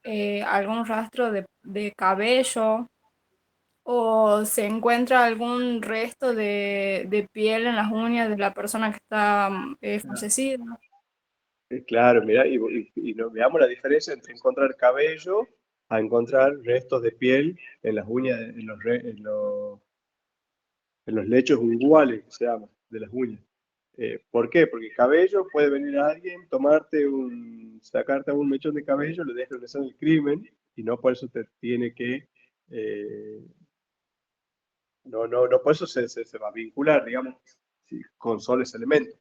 algún rastro de cabello o se encuentra algún resto de piel en las uñas de la persona que está fallecida. claro, mira, y veamos la diferencia entre encontrar cabello a encontrar restos de piel en las uñas, en los lechos unguales, que se llama, de las uñas. ¿Por qué? Porque cabello puede venir a alguien, sacarte un mechón de cabello, le dejas en la escena del crimen, y no por eso te tiene que, no por eso se va a vincular, digamos, con solo ese elemento.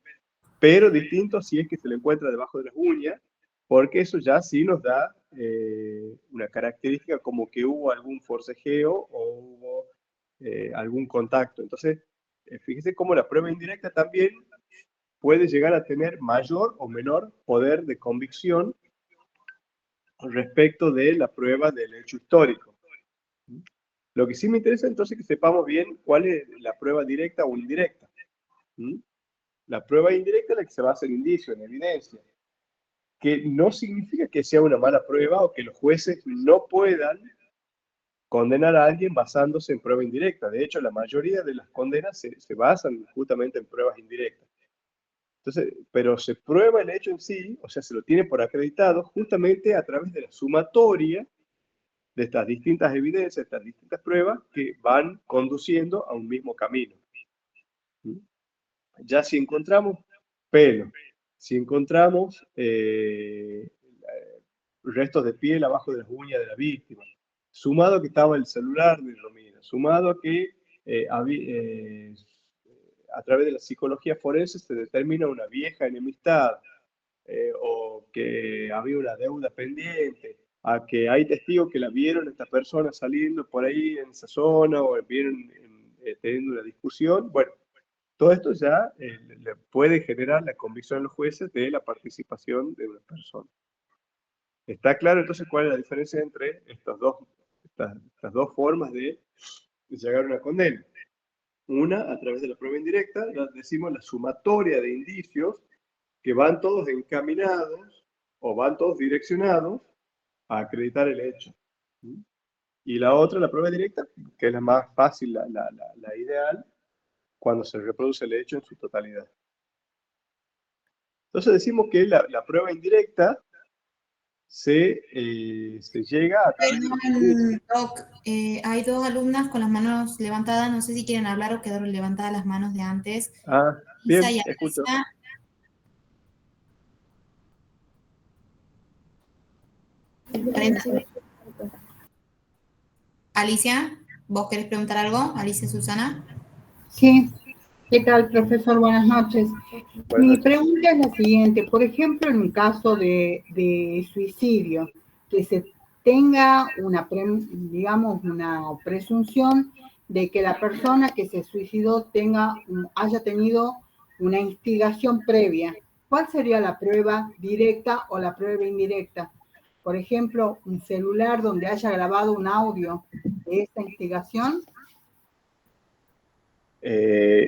Pero distinto si es que se le encuentra debajo de las uñas, porque eso ya sí nos da una característica como que hubo algún forcejeo o hubo algún contacto. Entonces, fíjese cómo la prueba indirecta también puede llegar a tener mayor o menor poder de convicción respecto de la prueba del hecho histórico. Lo que sí me interesa entonces es que sepamos bien cuál es la prueba directa o indirecta. La prueba indirecta es la que se basa en indicio, en evidencia, que no significa que sea una mala prueba o que los jueces no puedan condenar a alguien basándose en prueba indirecta. De hecho, la mayoría de las condenas se basan justamente en pruebas indirectas. Entonces, pero se prueba el hecho en sí, o sea, se lo tiene por acreditado justamente a través de la sumatoria de estas distintas evidencias, estas distintas pruebas que van conduciendo a un mismo camino. Ya si encontramos pelo, si encontramos restos de piel abajo de las uñas de la víctima, sumado a que estaba el celular de Romina, sumado a que a través de la psicología forense se determina una vieja enemistad, o que había una deuda pendiente, a que hay testigos que la vieron esta persona saliendo por ahí en esa zona, o vieron teniendo una discusión. Bueno, todo esto ya le puede generar la convicción a los jueces de la participación de una persona. ¿Está claro entonces cuál es la diferencia entre estas dos formas de llegar a una condena? Una, a través de la prueba indirecta, decimos la sumatoria de indicios que van todos encaminados o van todos direccionados a acreditar el hecho. Y la otra, la prueba directa, que es la más fácil, la ideal, cuando se reproduce el hecho en su totalidad. Entonces decimos que la prueba indirecta se llega a través de los Perdón, Doc, hay dos alumnas con las manos levantadas, no sé si quieren hablar o quedaron levantadas las manos de antes. Bien, Isa y escucho. Alicia. Alicia, ¿vos querés preguntar algo? Alicia Susana. Sí, ¿qué tal, profesor? Buenas noches. Mi pregunta es la siguiente. Por ejemplo, en un caso de suicidio, que se tenga digamos, una presunción de que la persona que se suicidó haya tenido una instigación previa. ¿Cuál sería la prueba directa o la prueba indirecta? Por ejemplo, un celular donde haya grabado un audio de esta instigación.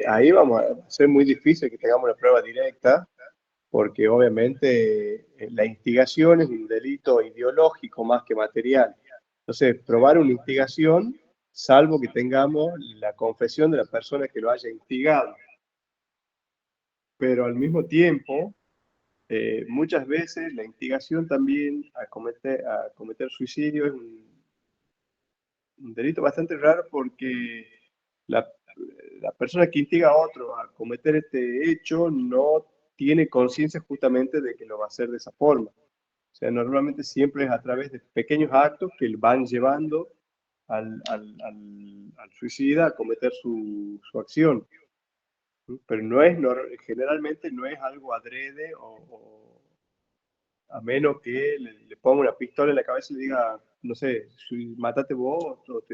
Ahí vamos a ser muy difícil que tengamos una prueba directa, porque obviamente la instigación es un delito ideológico más que material. Entonces, probar una instigación, salvo que tengamos la confesión de la persona que lo haya instigado. Pero al mismo tiempo, muchas veces la instigación también a cometer suicidio es un delito bastante raro, porque la persona que instiga a otro a cometer este hecho no tiene conciencia justamente de que lo va a hacer de esa forma. O sea, normalmente siempre es a través de pequeños actos que van llevando al suicida a cometer su acción. Pero no es, generalmente no es algo adrede o a menos que le ponga una pistola en la cabeza y le diga, no sé, mátate vos, o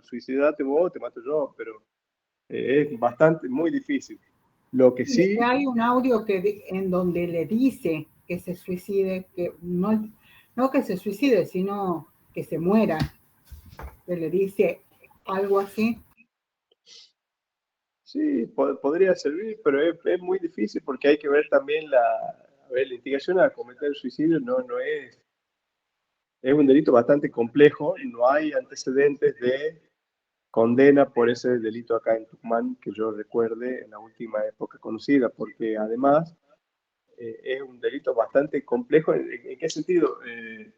suicidate vos, o te mato yo, pero es bastante, muy difícil. Lo que sí... Hay un audio en donde le dice que se suicide, que no que se suicide, sino que se muera, que le dice algo así. Sí, podría servir, pero es muy difícil porque hay que ver también la instigación a cometer el suicidio no es un delito bastante complejo, no hay antecedentes de condena por ese delito acá en Tucumán que yo recuerde en la última época conocida, porque además es un delito bastante complejo. ¿En qué sentido?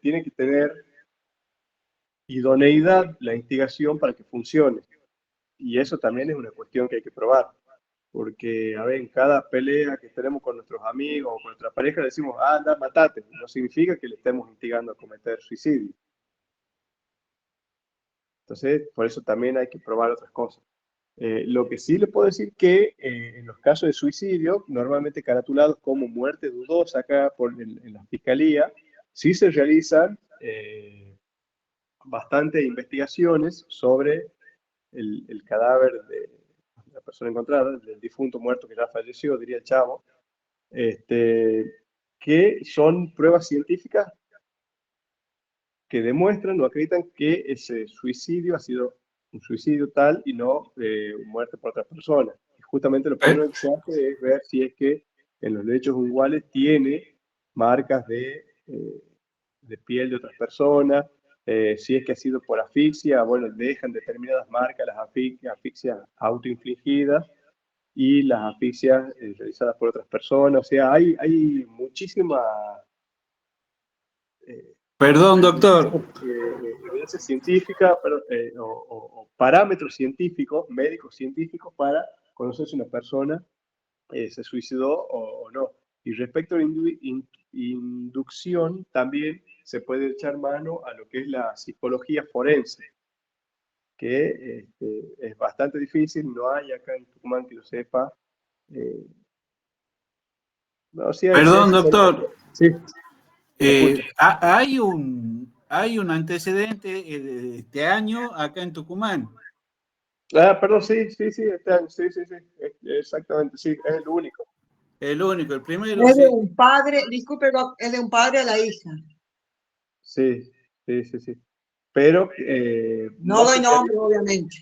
Tiene que tener idoneidad la instigación para que funcione, y eso también es una cuestión que hay que probar. Porque, a ver, en cada pelea que tenemos con nuestros amigos o con nuestra pareja le decimos, anda, matate. No significa que le estemos instigando a cometer suicidio. Entonces, por eso también hay que probar otras cosas. Lo que sí le puedo decir que en los casos de suicidio, normalmente caratulados como muerte dudosa acá en la fiscalía, sí se realizan bastantes investigaciones sobre el cadáver de la persona encontrada, del difunto muerto que ya falleció, diría el chavo, que son pruebas científicas que demuestran o acreditan que ese suicidio ha sido un suicidio tal y no muerte por otra persona. Y justamente lo primero que se hace es ver si es que en los lechos iguales tiene marcas de piel de otras personas, si es que ha sido por asfixia, bueno, dejan determinadas marcas, las asfixias autoinfligidas y las asfixias realizadas por otras personas. O sea, hay muchísima... Perdón, doctor. Evidencia científica o parámetros científicos, médicos científicos, para conocer si una persona se suicidó o no. Y respecto a la inducción, también se puede echar mano a lo que es la psicología forense, que es bastante difícil, no hay acá en Tucumán que lo sepa. No, sí hay, Perdón, sí hay, doctor. Sí. Hay un antecedente de este año acá en Tucumán. Perdón, sí, este año, sí, exactamente, sí, es el único. El único, el primero. Es de un padre, disculpe, es de un padre a la hija. Sí. Pero... no doy nombre, obviamente.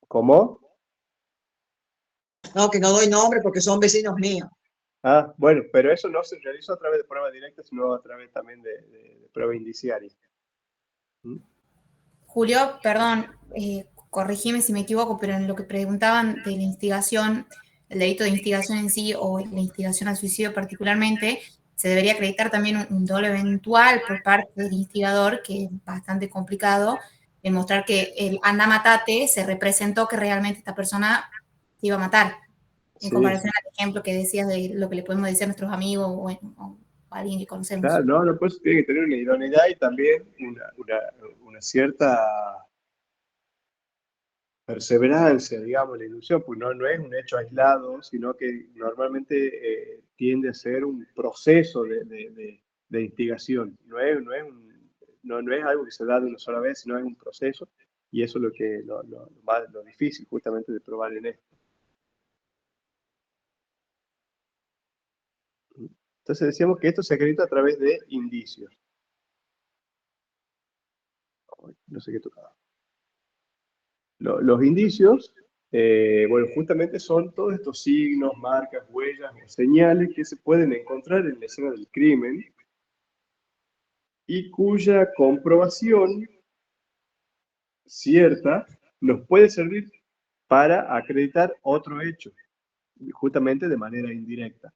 ¿Cómo? No, que no doy nombre porque son vecinos míos. Bueno, pero eso no se realizó a través de prueba directa, sino a través también de prueba indiciaria. Julio, perdón, corregime si me equivoco, pero en lo que preguntaban de la instigación, el delito de instigación en sí o la instigación al suicidio particularmente, se debería acreditar también un dolo eventual por parte del instigador, que es bastante complicado, demostrar que el anda matate se representó que realmente esta persona se iba a matar, en comparación al ejemplo que decías de lo que le podemos decir a nuestros amigos o a alguien que conocemos. Claro, no, pues tiene que tener una idoneidad y también una cierta perseverancia, digamos, la inducción, pues no es un hecho aislado, sino que normalmente tiende a ser un proceso de instigación. No es algo que se da de una sola vez, sino es un proceso, y eso es lo difícil justamente de probar en esto. Entonces decíamos que esto se acredita a través de indicios. No sé qué tocaba. Los indicios, bueno, justamente son todos estos signos, marcas, huellas o señales que se pueden encontrar en la escena del crimen y cuya comprobación cierta nos puede servir para acreditar otro hecho, justamente de manera indirecta.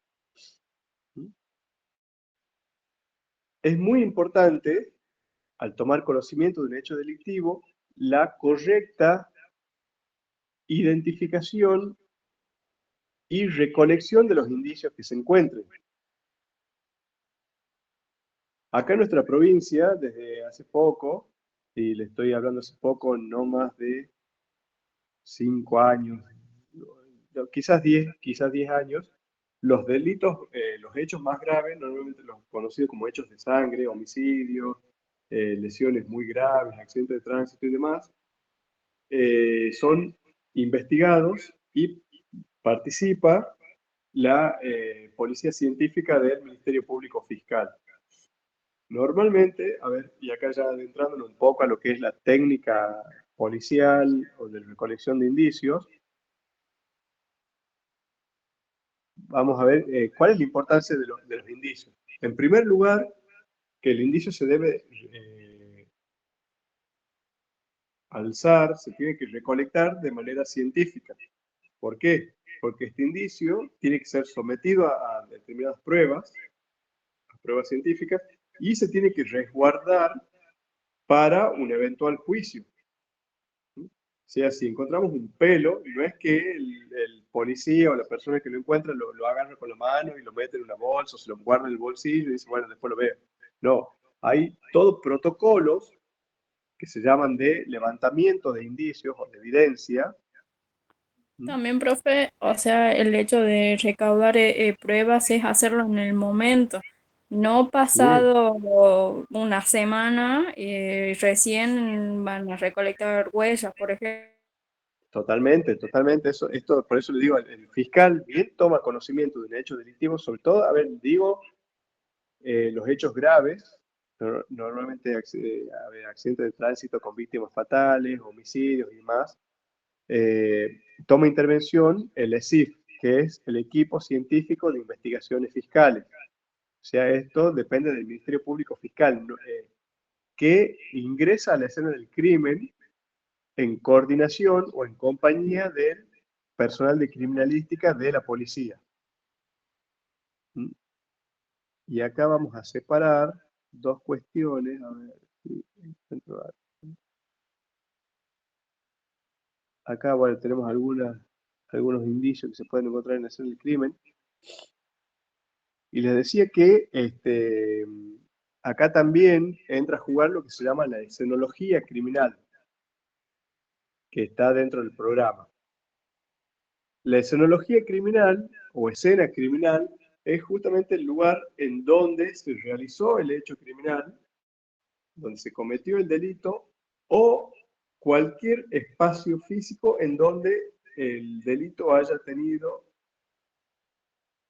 Es muy importante, al tomar conocimiento de un hecho delictivo, la correcta identificación y recolección de los indicios que se encuentren. Acá en nuestra provincia, desde hace poco, y le estoy hablando hace poco, no más de 5 años, quizás 10 años, los delitos, los hechos más graves, normalmente los conocidos como hechos de sangre, homicidios, lesiones muy graves, accidentes de tránsito y demás, son investigados y participa la Policía Científica del Ministerio Público Fiscal. Normalmente, a ver, y acá ya adentrándonos un poco a lo que es la técnica policial o de recolección de indicios, vamos a ver cuál es la importancia de los indicios. En primer lugar, que el indicio se debe alzar, se tiene que recolectar de manera científica. ¿Por qué? Porque este indicio tiene que ser sometido a determinadas pruebas, a pruebas científicas, y se tiene que resguardar para un eventual juicio. O sea, si encontramos un pelo, no es que el policía o la persona que lo encuentra lo agarra con la mano y lo mete en una bolsa o se lo guarda en el bolsillo y dice, bueno, después lo veo. No, hay todos protocolos que se llaman de levantamiento de indicios o de evidencia. También, profe, o sea, el hecho de recaudar pruebas es hacerlo en el momento, no pasado una semana, recién van a recolectar huellas, por ejemplo. Totalmente, totalmente. Esto, por eso le digo, el fiscal bien toma conocimiento de un hecho delictivo, sobre todo, a ver, digo, los hechos graves, normalmente accidentes de tránsito con víctimas fatales, homicidios y demás, toma intervención el ESIF, que es el Equipo Científico de Investigaciones Fiscales. O sea, esto depende del Ministerio Público Fiscal, que ingresa a la escena del crimen en coordinación o en compañía del personal de criminalística de la policía. Y acá vamos a separar dos cuestiones. A ver si encuentro algo. Acá, bueno, tenemos algunos indicios que se pueden encontrar en la escena del crimen. Y les decía que acá también entra a jugar lo que se llama la escenología criminal, que está dentro del programa. La escenología criminal o escena criminal es justamente el lugar en donde se realizó el hecho criminal, donde se cometió el delito, o cualquier espacio físico en donde el delito haya tenido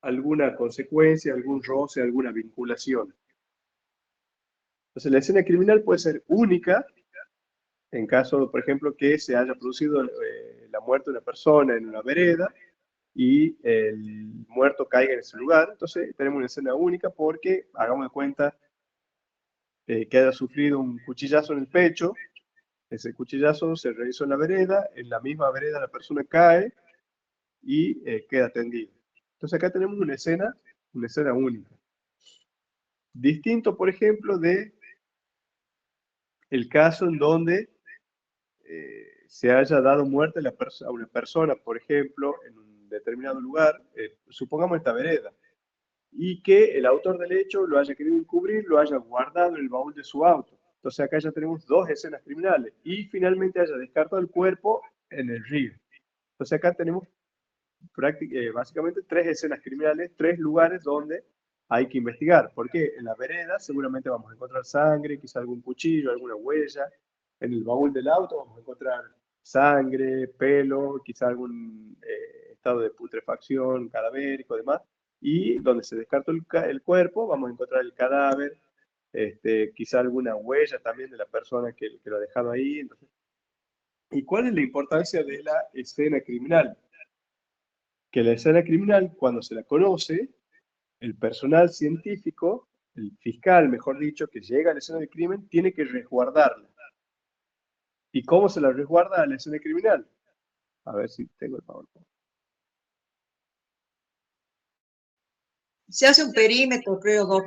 alguna consecuencia, algún roce, alguna vinculación. Entonces, la escena criminal puede ser única, en caso, por ejemplo, que se haya producido la muerte de una persona en una vereda y el muerto caiga en ese lugar. Entonces, tenemos una escena única porque, hagamos de cuenta, que haya sufrido un cuchillazo en el pecho, ese cuchillazo se realizó en la misma vereda la persona cae y queda tendida. Entonces, acá tenemos una escena única. Distinto, por ejemplo, de el caso en donde se haya dado muerte a una persona, por ejemplo, en un determinado lugar, supongamos esta vereda, y que el autor del hecho lo haya querido encubrir, lo haya guardado en el baúl de su auto. Entonces acá ya tenemos dos escenas criminales, y finalmente haya descartado el cuerpo en el río. Entonces acá tenemos básicamente tres escenas criminales, tres lugares donde hay que investigar, porque en la vereda seguramente vamos a encontrar sangre, quizá algún cuchillo, alguna huella. En el baúl del auto vamos a encontrar sangre, pelo, quizá algún estado de putrefacción cadavérico, demás. Y donde se descartó el cuerpo, vamos a encontrar el cadáver, quizá alguna huella también de la persona que lo ha dejado ahí. Entonces, ¿y cuál es la importancia de la escena criminal? Que la escena criminal, cuando se la conoce, el personal científico, el fiscal, mejor dicho, que llega a la escena del crimen, tiene que resguardarla. ¿Y cómo se la resguarda a la escena criminal? A ver si tengo el PowerPoint. Se hace un perímetro, creo, Doc.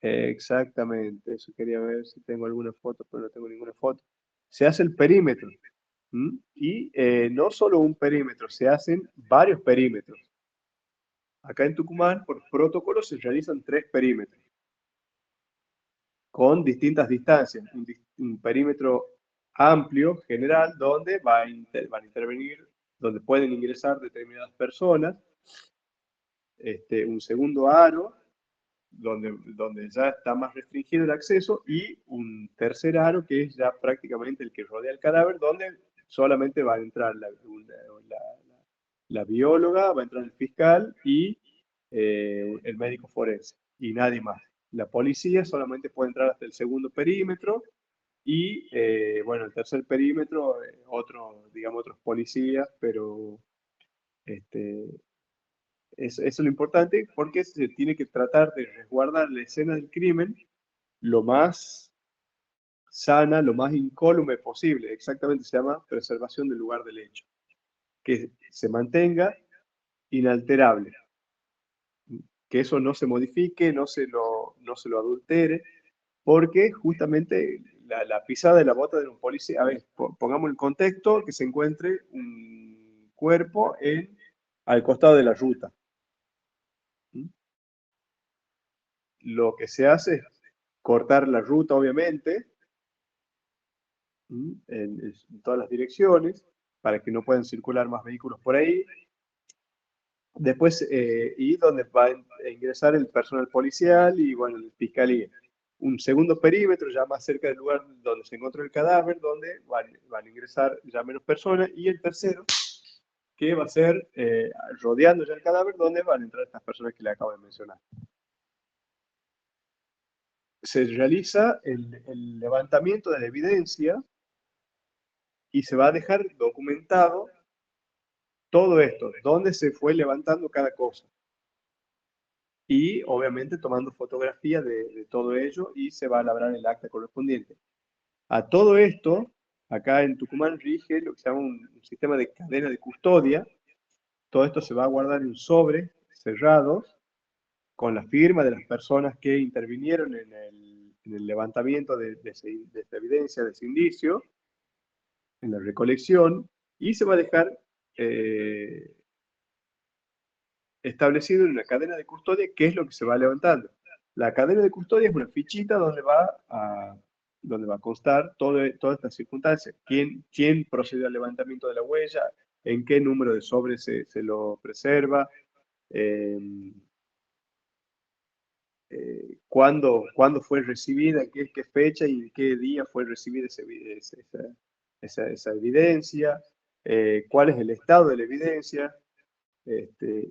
Exactamente, eso quería ver si tengo alguna foto, pero no tengo ninguna foto. Se hace el perímetro. Y no solo un perímetro, se hacen varios perímetros. Acá en Tucumán, por protocolo, se realizan 3 perímetros con distintas distancias. un perímetro amplio, general, donde van a intervenir, donde pueden ingresar determinadas personas, un segundo aro, donde ya está más restringido el acceso, y un tercer aro que es ya prácticamente el que rodea el cadáver, donde solamente va a entrar la bióloga, va a entrar el fiscal y el médico forense, y nadie más. La policía solamente puede entrar hasta el segundo perímetro, y bueno, el tercer perímetro, otros policías, pero eso es lo importante, porque se tiene que tratar de resguardar la escena del crimen lo más sana, lo más incólume posible. Exactamente, se llama preservación del lugar del hecho. Que se mantenga inalterable. Que eso no se modifique, no se lo adultere, porque justamente la pisada de la bota de un policía, a ver, pongamos el contexto, que se encuentre un cuerpo al costado de la ruta. Lo que se hace es cortar la ruta, obviamente, en todas las direcciones, para que no puedan circular más vehículos por ahí. Después, y donde va a ingresar el personal policial y, bueno, la fiscalía. Un segundo perímetro, ya más cerca del lugar donde se encontró el cadáver, donde van a ingresar ya menos personas. Y el tercero, que va a ser rodeando ya el cadáver, donde van a entrar estas personas que le acabo de mencionar. Se realiza el levantamiento de la evidencia y se va a dejar documentado todo esto, dónde se fue levantando cada cosa. Y obviamente tomando fotografía de todo ello, y se va a labrar el acta correspondiente. A todo esto, acá en Tucumán rige lo que se llama un sistema de cadena de custodia. Todo esto se va a guardar en sobres cerrados, con la firma de las personas que intervinieron en el levantamiento de esta evidencia, de ese indicio, en la recolección, y se va a dejar establecido en una cadena de custodia qué es lo que se va levantando. La cadena de custodia es una fichita donde va a constar todas estas circunstancias. ¿Quién procedió al levantamiento de la huella? ¿En qué número de sobres se lo preserva? ¿Cuándo fue recibida? ¿Qué fecha y en qué día fue recibida esa evidencia? ¿Cuál es el estado de la evidencia?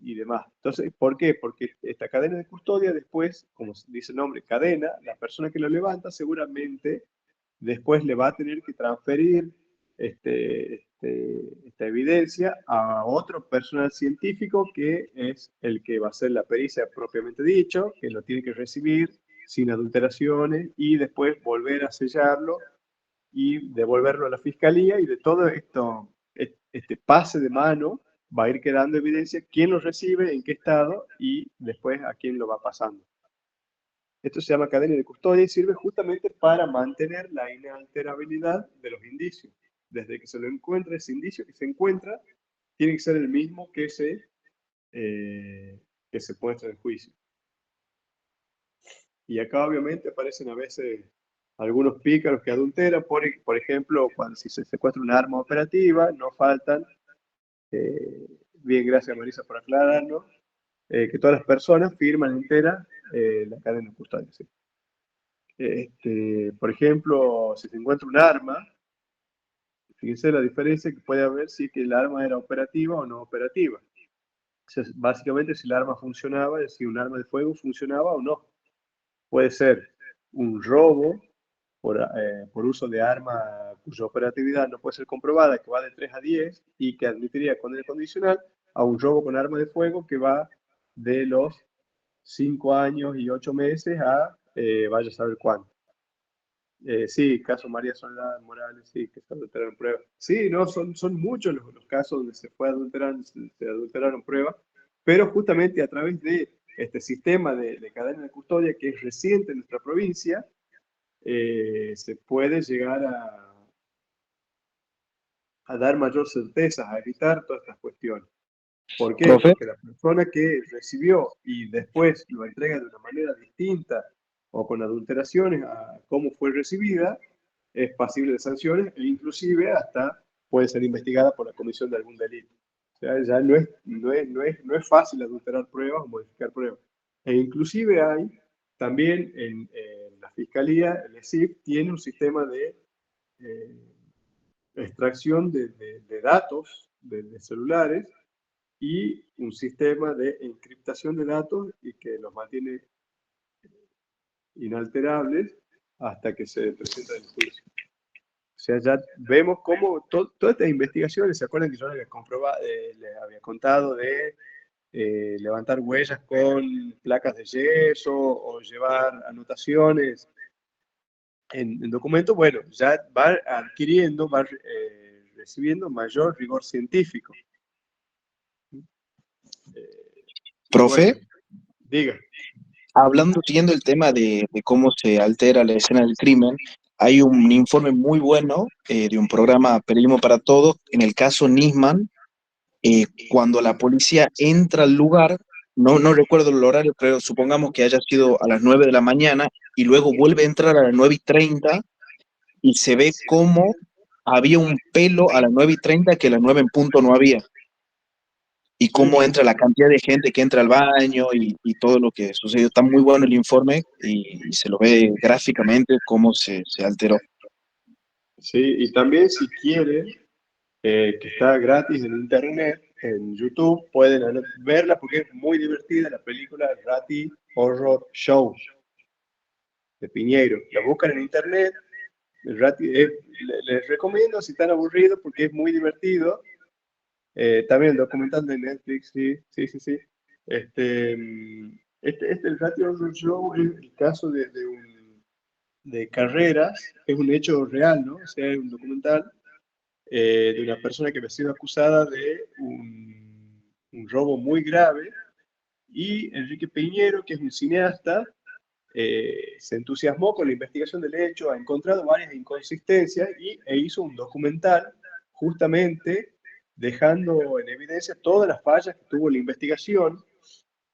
Y demás. Entonces, ¿por qué? Porque esta cadena de custodia después, como dice el nombre, cadena, la persona que lo levanta seguramente después le va a tener que transferir esta evidencia a otro personal científico, que es el que va a hacer la pericia propiamente dicho, que lo tiene que recibir sin adulteraciones y después volver a sellarlo y devolverlo a la fiscalía, y de todo esto, este pase de mano, va a ir quedando evidencia quién lo recibe, en qué estado y después a quién lo va pasando. Esto se llama cadena de custodia y sirve justamente para mantener la inalterabilidad de los indicios. Desde que se lo encuentra, ese indicio que se encuentra tiene que ser el mismo que se muestra en el juicio. Y acá obviamente aparecen a veces algunos pícaros que adulteran. Por ejemplo, si se secuestra un arma operativa, no faltan, bien, gracias Marisa por aclararnos, que todas las personas firman entera la cadena de custodia. ¿Sí? Por ejemplo, si se encuentra un arma, fíjense la diferencia que puede haber si que el arma era operativa o no operativa. O sea, básicamente, si el arma funcionaba, es decir, un arma de fuego funcionaba o no. Puede ser un robo por uso de arma cuya operatividad no puede ser comprobada, que va de 3 a 10 y que admitiría condena condicional, a un robo con arma de fuego que va de los 5 años y 8 meses a vaya a saber cuánto. Sí, caso María Soledad Morales, sí, que se adulteraron pruebas. Sí, no, son muchos los casos donde se adulteraron pruebas, pero justamente a través de este sistema de cadena de custodia, que es reciente en nuestra provincia, se puede llegar a dar mayor certeza, a evitar todas estas cuestiones. ¿Por qué? Profe. Porque la persona que recibió y después lo entrega de una manera distinta o con adulteraciones a cómo fue recibida, es pasible de sanciones e inclusive hasta puede ser investigada por la comisión de algún delito. O sea, ya no es fácil adulterar pruebas o modificar pruebas. E inclusive hay también en la Fiscalía, el ESIF tiene un sistema de extracción de datos de celulares y un sistema de encriptación de datos y que los mantiene inalterables hasta que se presenta el juicio. O sea, ya vemos cómo todas estas investigaciones, ¿se acuerdan que yo les había contado de levantar huellas con placas de yeso o llevar anotaciones en documentos? Bueno, ya va adquiriendo, va recibiendo mayor rigor científico. Profe, Bueno, diga. hablando, siguiendo el tema de cómo se altera la escena del crimen, hay un informe muy bueno de un programa Periodismo para Todos, en el caso Nisman, cuando la policía entra al lugar, no recuerdo el horario, pero supongamos que haya sido a las 9 de la mañana, y luego vuelve a entrar a las 9:30, y se ve cómo había un pelo a las 9:30 que a las 9 en punto no había. Y cómo entra la cantidad de gente que entra al baño y todo lo que sucedió. Está muy bueno el informe y se lo ve gráficamente cómo se alteró. Sí, y también si quieren, que está gratis en internet, en YouTube, pueden verla porque es muy divertida la película Ratty Horror Show de Piñeiro. La buscan en internet, les recomiendo si están aburridos porque es muy divertido. También el documental de Netflix, sí. El Ratty Horror Show es el caso de carreras, es un hecho real, ¿no? O sea, es un documental de una persona que había sido acusada de un robo muy grave, y Enrique Piñero, que es un cineasta, se entusiasmó con la investigación del hecho, ha encontrado varias inconsistencias e hizo un documental justamente dejando en evidencia todas las fallas que tuvo la investigación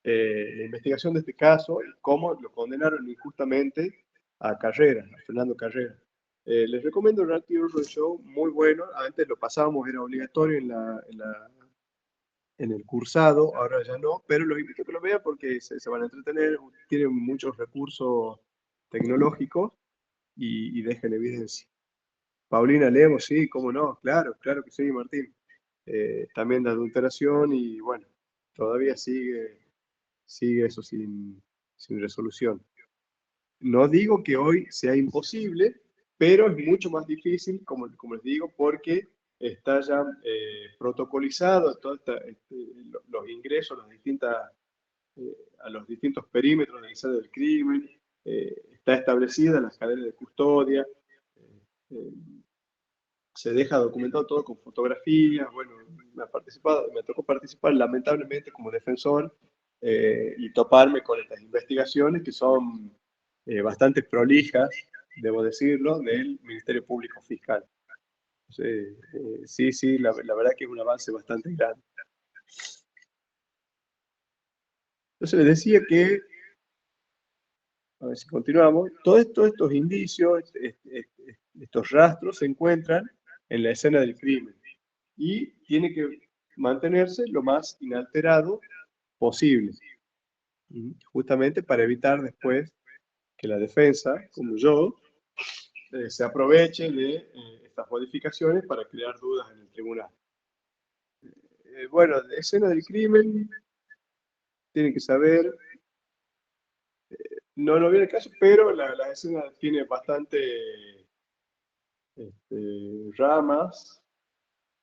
de este caso y cómo lo condenaron injustamente a Carrera, a Fernando Carrera. Les recomiendo el Ratty Horror Show, muy bueno. Antes lo pasábamos, era obligatorio en el cursado, ahora ya no, pero los invito a que lo vean porque se van a entretener, tienen muchos recursos tecnológicos y dejan evidencia. Paulina Lemos, sí, cómo no, claro que sí, Martín. También de adulteración y bueno, todavía sigue eso sin resolución. No digo que hoy sea imposible, pero es mucho más difícil, como les digo, porque está ya protocolizado los ingresos a los distintos perímetros de la escena del crimen, está establecida las cadenas de custodia, se deja documentado todo con fotografías. Bueno, me tocó participar lamentablemente como defensor y toparme con estas investigaciones que son bastante prolijas, debo decirlo, del Ministerio Público Fiscal. Sí, la verdad que es un avance bastante grande. Entonces les decía que, a ver si continuamos, todos estos indicios, estos rastros se encuentran en la escena del crimen y tiene que mantenerse lo más inalterado posible, justamente para evitar después que la defensa, como yo, se aproveche de estas modificaciones para crear dudas en el tribunal. Bueno, de escena del crimen, tienen que saber, no lo vi en el caso, pero la escena tiene bastante ramas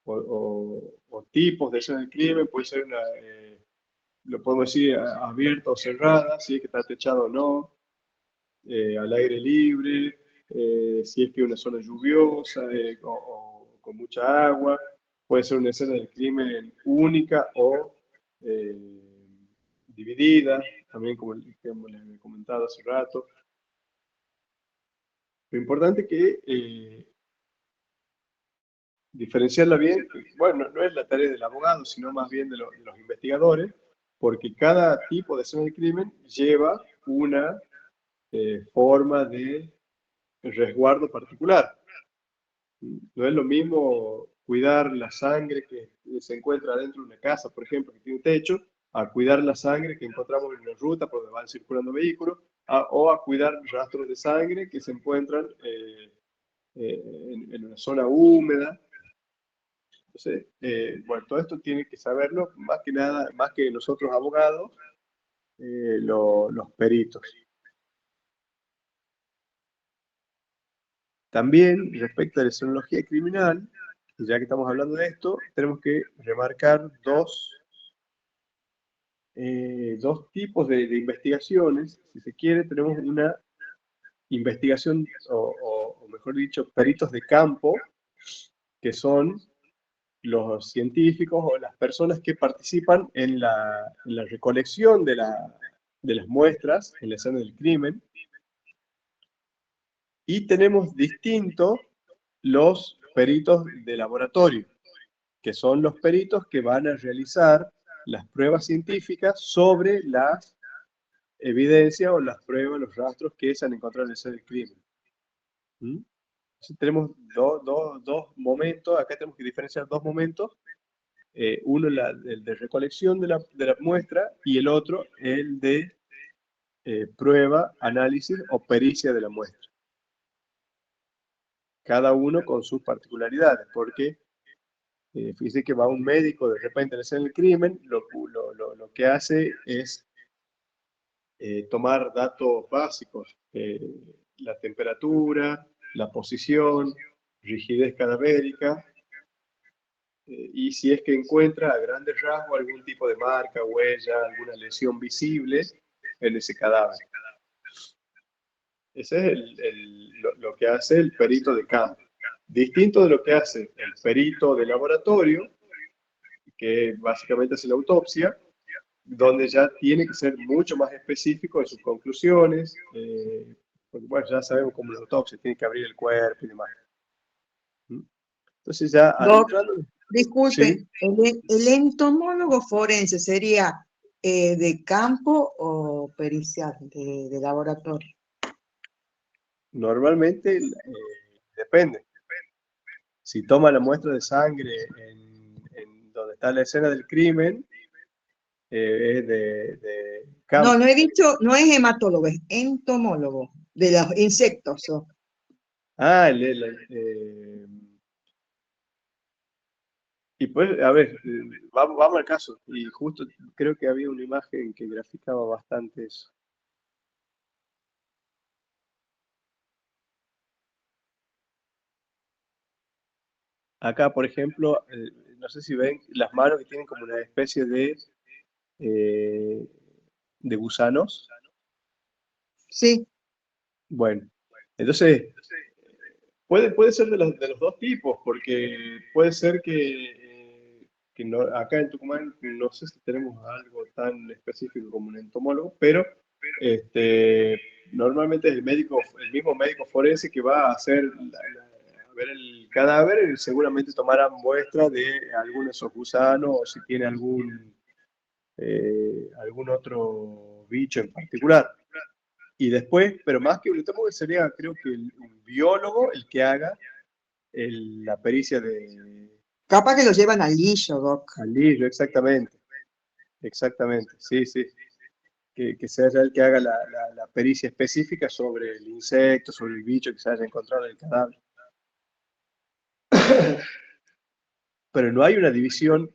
o tipos de escena del crimen. Puede ser lo podemos decir abierta o cerrada, si es que está techado o no, al aire libre, si es que es una zona lluviosa o con mucha agua. Puede ser una escena del crimen única o dividida, también como les he comentado hace rato. Lo importante es que diferenciarla bien, bueno, no es la tarea del abogado, sino más bien de los investigadores, porque cada tipo de escena del crimen lleva una forma de resguardo particular. No es lo mismo cuidar la sangre que se encuentra dentro de una casa, por ejemplo, que tiene un techo, a cuidar la sangre que encontramos en una ruta por donde van circulando vehículos, o a cuidar rastros de sangre que se encuentran en una zona húmeda. Entonces, bueno, todo esto tiene que saberlo, más que nada, más que nosotros abogados, los peritos. También, respecto a la escenología criminal, ya que estamos hablando de esto, tenemos que remarcar dos tipos de investigaciones. Si se quiere, tenemos una investigación, o mejor dicho, peritos de campo, que son los científicos o las personas que participan en la recolección de las muestras en la escena del crimen. Y tenemos distintos los peritos de laboratorio, que son los peritos que van a realizar las pruebas científicas sobre la evidencia o las pruebas, los rastros que se han encontrado en la escena del crimen. Entonces tenemos dos momentos, acá tenemos que diferenciar dos momentos, uno el de recolección de la muestra y el otro el de prueba, análisis o pericia de la muestra. Cada uno con sus particularidades, porque fíjese que va un médico de repente a la escena del crimen, lo que hace es tomar datos básicos, la temperatura, la posición, rigidez cadavérica, y si es que encuentra a grandes rasgos algún tipo de marca, huella, alguna lesión visible en ese cadáver. Ese es lo que hace el perito de campo. Distinto de lo que hace el perito de laboratorio, que básicamente hace la autopsia, donde ya tiene que ser mucho más específico en sus conclusiones, porque bueno, ya sabemos cómo la autopsia tiene que abrir el cuerpo y demás. Entonces ya adentrando... Disculpe, ¿sí? ¿el entomólogo forense sería de campo o pericial, de laboratorio? Normalmente depende. Si toma la muestra de sangre en donde está la escena del crimen, es de campo. No he dicho, no es hematólogo, es entomólogo, de los insectos. Ah, y pues, a ver, vamos al caso. Y justo creo que había una imagen que graficaba bastante eso. Acá, por ejemplo, no sé si ven las manos que tienen como una especie de gusanos. Sí. Bueno, entonces, puede ser de los dos tipos, porque puede ser que acá en Tucumán no sé si tenemos algo tan específico como un entomólogo, pero normalmente es el mismo médico forense que va a hacer a ver el cadáver y seguramente tomará muestra de alguno de esos gusanos o si tiene algún otro bicho en particular. Y después, pero más que un entomólogo sería, creo que un biólogo el que haga la pericia de... Capaz que lo llevan al lillo, Doc. Al lillo, exactamente. Exactamente, sí, sí. Que sea el que haga la pericia específica sobre el insecto, sobre el bicho que se haya encontrado en el cadáver. Pero no hay una división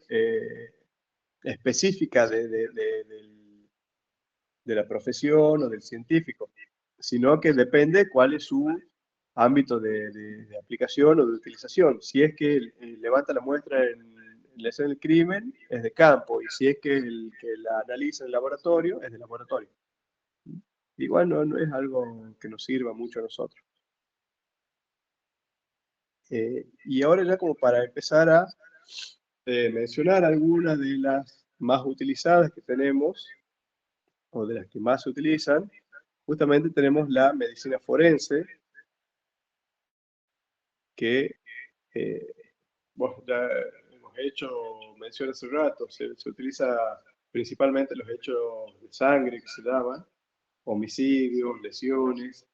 específica de la profesión o del científico, sino que depende cuál es su ámbito de aplicación o de utilización. Si es que levanta la muestra en la escena del crimen, es de campo, y si es que el que la analiza en el laboratorio, es de laboratorio. Igual no es algo que nos sirva mucho a nosotros. Y ahora ya como para empezar a mencionar algunas de las más utilizadas que tenemos, o de las que más se utilizan, justamente tenemos la medicina forense, que bueno, ya hemos hecho mención hace rato, se utiliza principalmente los hechos de sangre que se daban, homicidios, lesiones.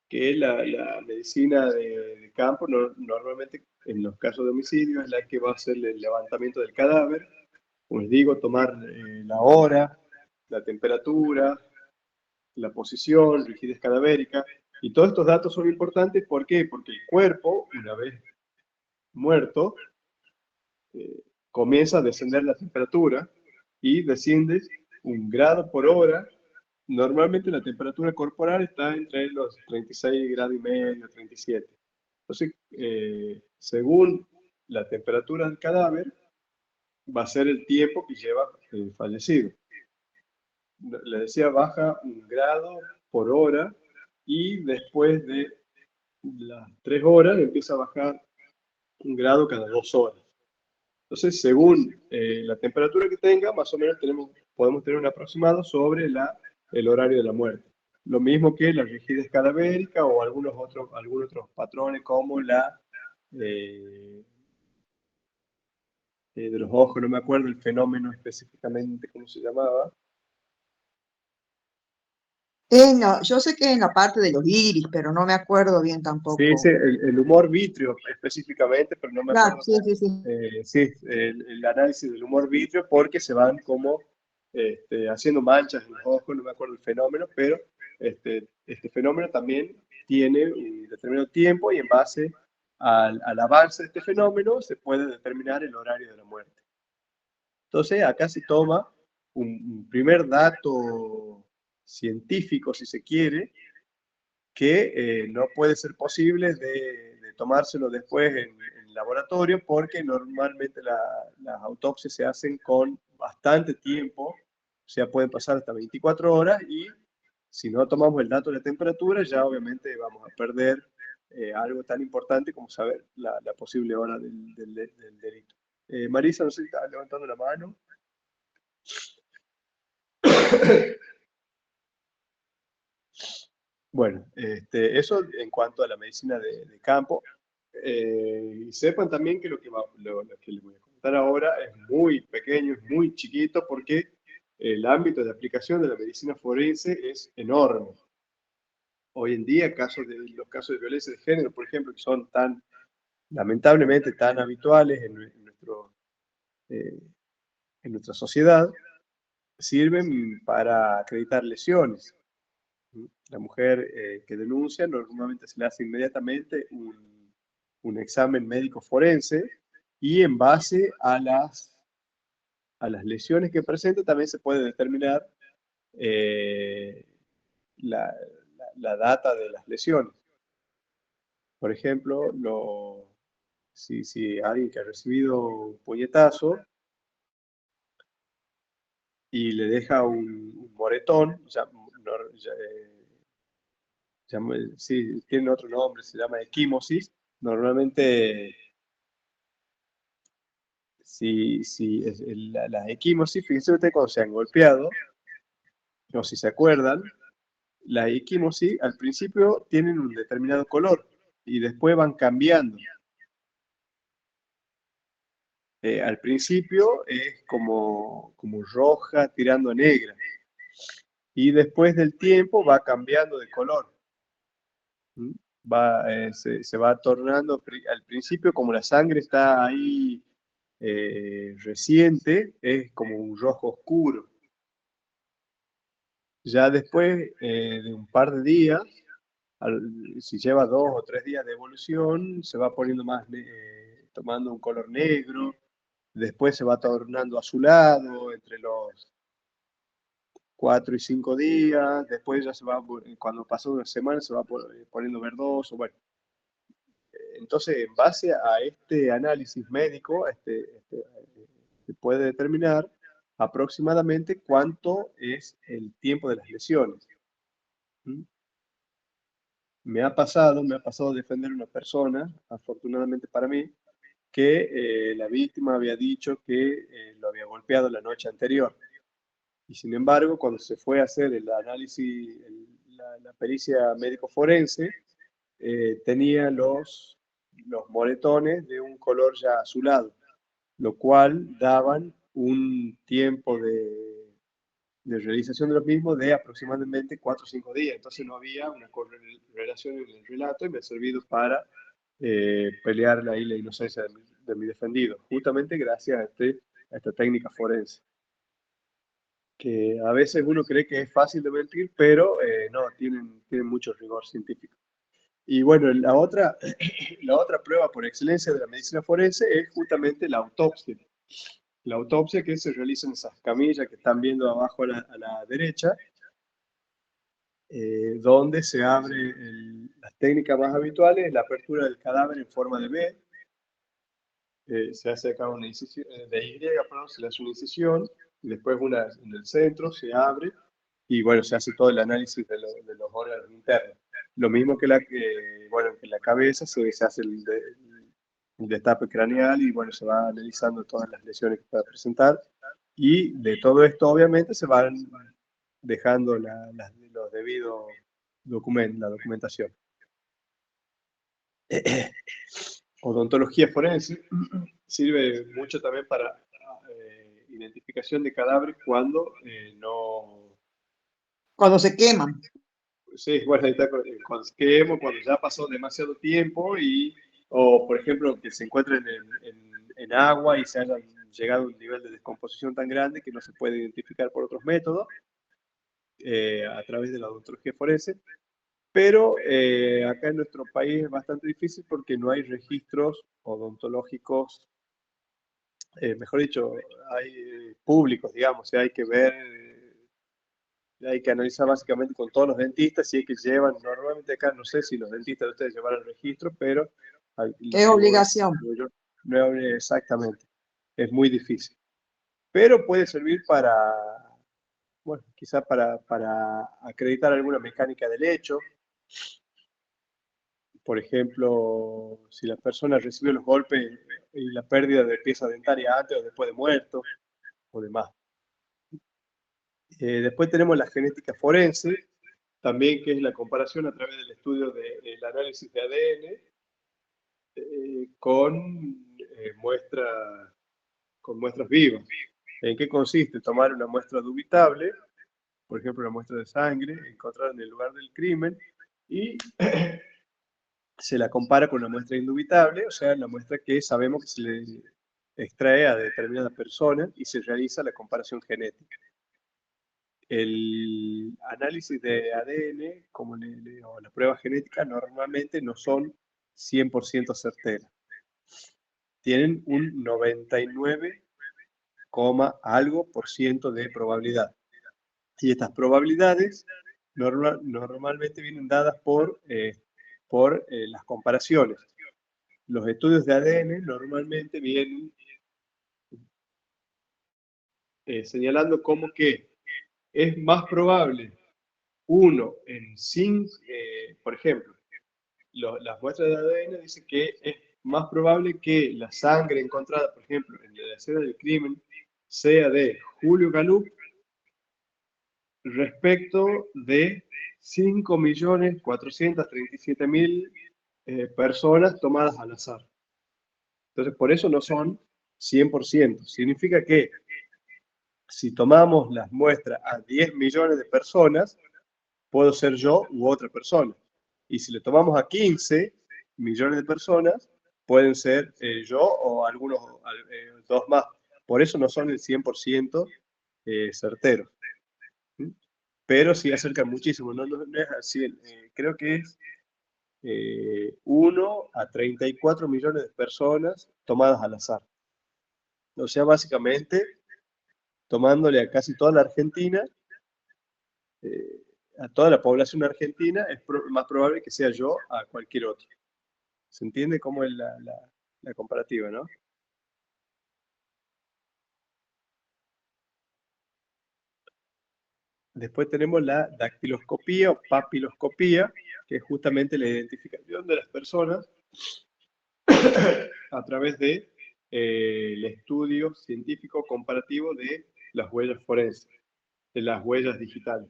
que la medicina de campo normalmente en los casos de homicidio es la que va a hacer el levantamiento del cadáver, como les digo, tomar la hora, la temperatura, la posición, rigidez cadavérica, y todos estos datos son importantes. ¿Por qué? Porque el cuerpo, una vez muerto, comienza a descender la temperatura y desciende 1 grado por hora. Normalmente la temperatura corporal está entre los 36 grados y medio, 37. Entonces, según la temperatura del cadáver, va a ser el tiempo que lleva fallecido. Le decía, baja 1 grado por hora y después de las 3 horas empieza a bajar 1 grado cada 2 horas. Entonces, según la temperatura que tenga, más o menos podemos tener un aproximado sobre el horario de la muerte. Lo mismo que la rigidez cadavérica o algunos otros patrones como la de los ojos, no me acuerdo el fenómeno específicamente cómo se llamaba. No, yo sé que es en la parte de los iris, pero no me acuerdo bien Sí, tampoco. el humor vítreo específicamente, pero no me Claro, acuerdo. sí. Sí, el análisis del humor vítreo, porque se van como haciendo manchas en los ojos, no me acuerdo el fenómeno, pero este fenómeno también tiene un determinado tiempo y en base al avance de este fenómeno se puede determinar el horario de la muerte. Entonces, acá se toma un primer dato científico, si se quiere, que no puede ser posible de tomárselo después en laboratorio, porque normalmente las autopsias se hacen con bastante tiempo, o sea, pueden pasar hasta 24 horas, y si no tomamos el dato de la temperatura, ya obviamente vamos a perder algo tan importante como saber la posible hora del delito. Marisa, no sé si estaba levantando la mano. Bueno, eso en cuanto a la medicina de campo. Y sepan también que lo que les voy a contar ahora es muy pequeño, es muy chiquito, porque el ámbito de aplicación de la medicina forense es enorme. Hoy en día, los casos de violencia de género, por ejemplo, que son lamentablemente tan habituales en nuestra sociedad, sirven para acreditar lesiones. La mujer que denuncia normalmente se le hace inmediatamente un examen médico forense, y en base a las lesiones que presenta también se puede determinar la data de las lesiones. Por ejemplo, si alguien que ha recibido un puñetazo y le deja un moretón, sí, tiene otro nombre, se llama equimosis. Normalmente, las equimosis, fíjense ustedes cuando se han golpeado, o si se acuerdan, las equimosis al principio tienen un determinado color y después van cambiando. Al principio es como roja tirando a negra, y después del tiempo va cambiando de color. Se va tornando, al principio, como la sangre está ahí reciente, es como un rojo oscuro. Ya después de un par de días, si lleva 2 o 3 días de evolución, se va poniendo tomando un color negro, después se va tornando azulado entre los 4 y 5 días, después ya cuando pasó una semana se va poniendo verdoso. Bueno, entonces, en base a este análisis médico, se puede determinar aproximadamente cuánto es el tiempo de las lesiones. Me ha pasado defender a una persona, afortunadamente para mí, que la víctima había dicho que lo había golpeado la noche anterior. Y sin embargo, cuando se fue a hacer el análisis, la pericia médico-forense, tenía los moretones de un color ya azulado, lo cual daban un tiempo de realización de los mismos de aproximadamente 4 o 5 días. Entonces no había una correlación en el relato y me ha servido para pelear ahí la inocencia de mi defendido, justamente gracias a esta técnica forense. Que a veces uno cree que es fácil de mentir, pero no, tienen mucho rigor científico. Y bueno, la otra prueba por excelencia de la medicina forense es justamente la autopsia. La autopsia que se realiza en esas camillas que están viendo abajo a la derecha, donde se abre las técnicas más habituales, la apertura del cadáver en forma de V, se hace acá una incisión, de Y, perdón, se le hace una incisión, y después una en el centro, se abre, y bueno, se hace todo el análisis de los órganos internos. Lo mismo que bueno, que en la cabeza se hace el destape craneal, y bueno, se va analizando todas las lesiones que pueda presentar, y de todo esto obviamente se van dejando los debidos documentos, la documentación. Odontología forense sirve mucho también para identificación de cadáveres cuando no... Cuando se queman. Sí, bueno, ahí está, cuando se quema, cuando ya pasó demasiado tiempo o por ejemplo que se encuentren en agua y se hayan llegado a un nivel de descomposición tan grande que no se puede identificar por otros métodos a través de la odontología forense. Pero acá en nuestro país es bastante difícil porque no hay registros odontológicos, mejor dicho, hay públicos, digamos, hay que ver, hay que analizar básicamente con todos los dentistas si es que llevan, normalmente acá no sé si los dentistas de ustedes llevan el registro, pero... Es obligación. No, exactamente, es muy difícil. Pero puede servir para, bueno, quizá para acreditar alguna mecánica del hecho. Por ejemplo, si la persona recibió los golpes y la pérdida de pieza dentaria antes o después de muerto, o demás. Después tenemos la genética forense, también que es la comparación a través del estudio del análisis de ADN con muestras vivas. ¿En qué consiste? Tomar una muestra dubitable, por ejemplo, una muestra de sangre encontrada en el lugar del crimen, y se la compara con una muestra indubitable, o sea, la muestra que sabemos que se le extrae a determinada persona y se realiza la comparación genética. El análisis de ADN, como o la prueba genética, normalmente no son 100% certeras. Tienen un 99, algo por ciento de probabilidad. Y estas probabilidades normalmente vienen dadas por las comparaciones. Los estudios de ADN normalmente vienen señalando como que es más probable 1 en 5, por ejemplo, las muestras de ADN dicen que es más probable que la sangre encontrada, por ejemplo, en la escena del crimen, sea de Julio Gallup respecto de 5.437.000 personas tomadas al azar. Entonces, por eso no son 100%. Significa que si tomamos las muestras a 10 millones de personas, puedo ser yo u otra persona. Y si le tomamos a 15 millones de personas, pueden ser yo o algunos dos más. Por eso no son el 100% certeros. Pero sí acercan muchísimo. No es así. Creo que es 1 a 34 millones de personas tomadas al azar. O sea, básicamente, tomándole a casi toda la Argentina, a toda la población argentina, es más probable que sea yo a cualquier otro. ¿Se entiende cómo es la comparativa, no? Después tenemos la dactiloscopía o papiloscopía, que es justamente la identificación de las personas a través de el estudio científico comparativo de las huellas forenses, de las huellas digitales.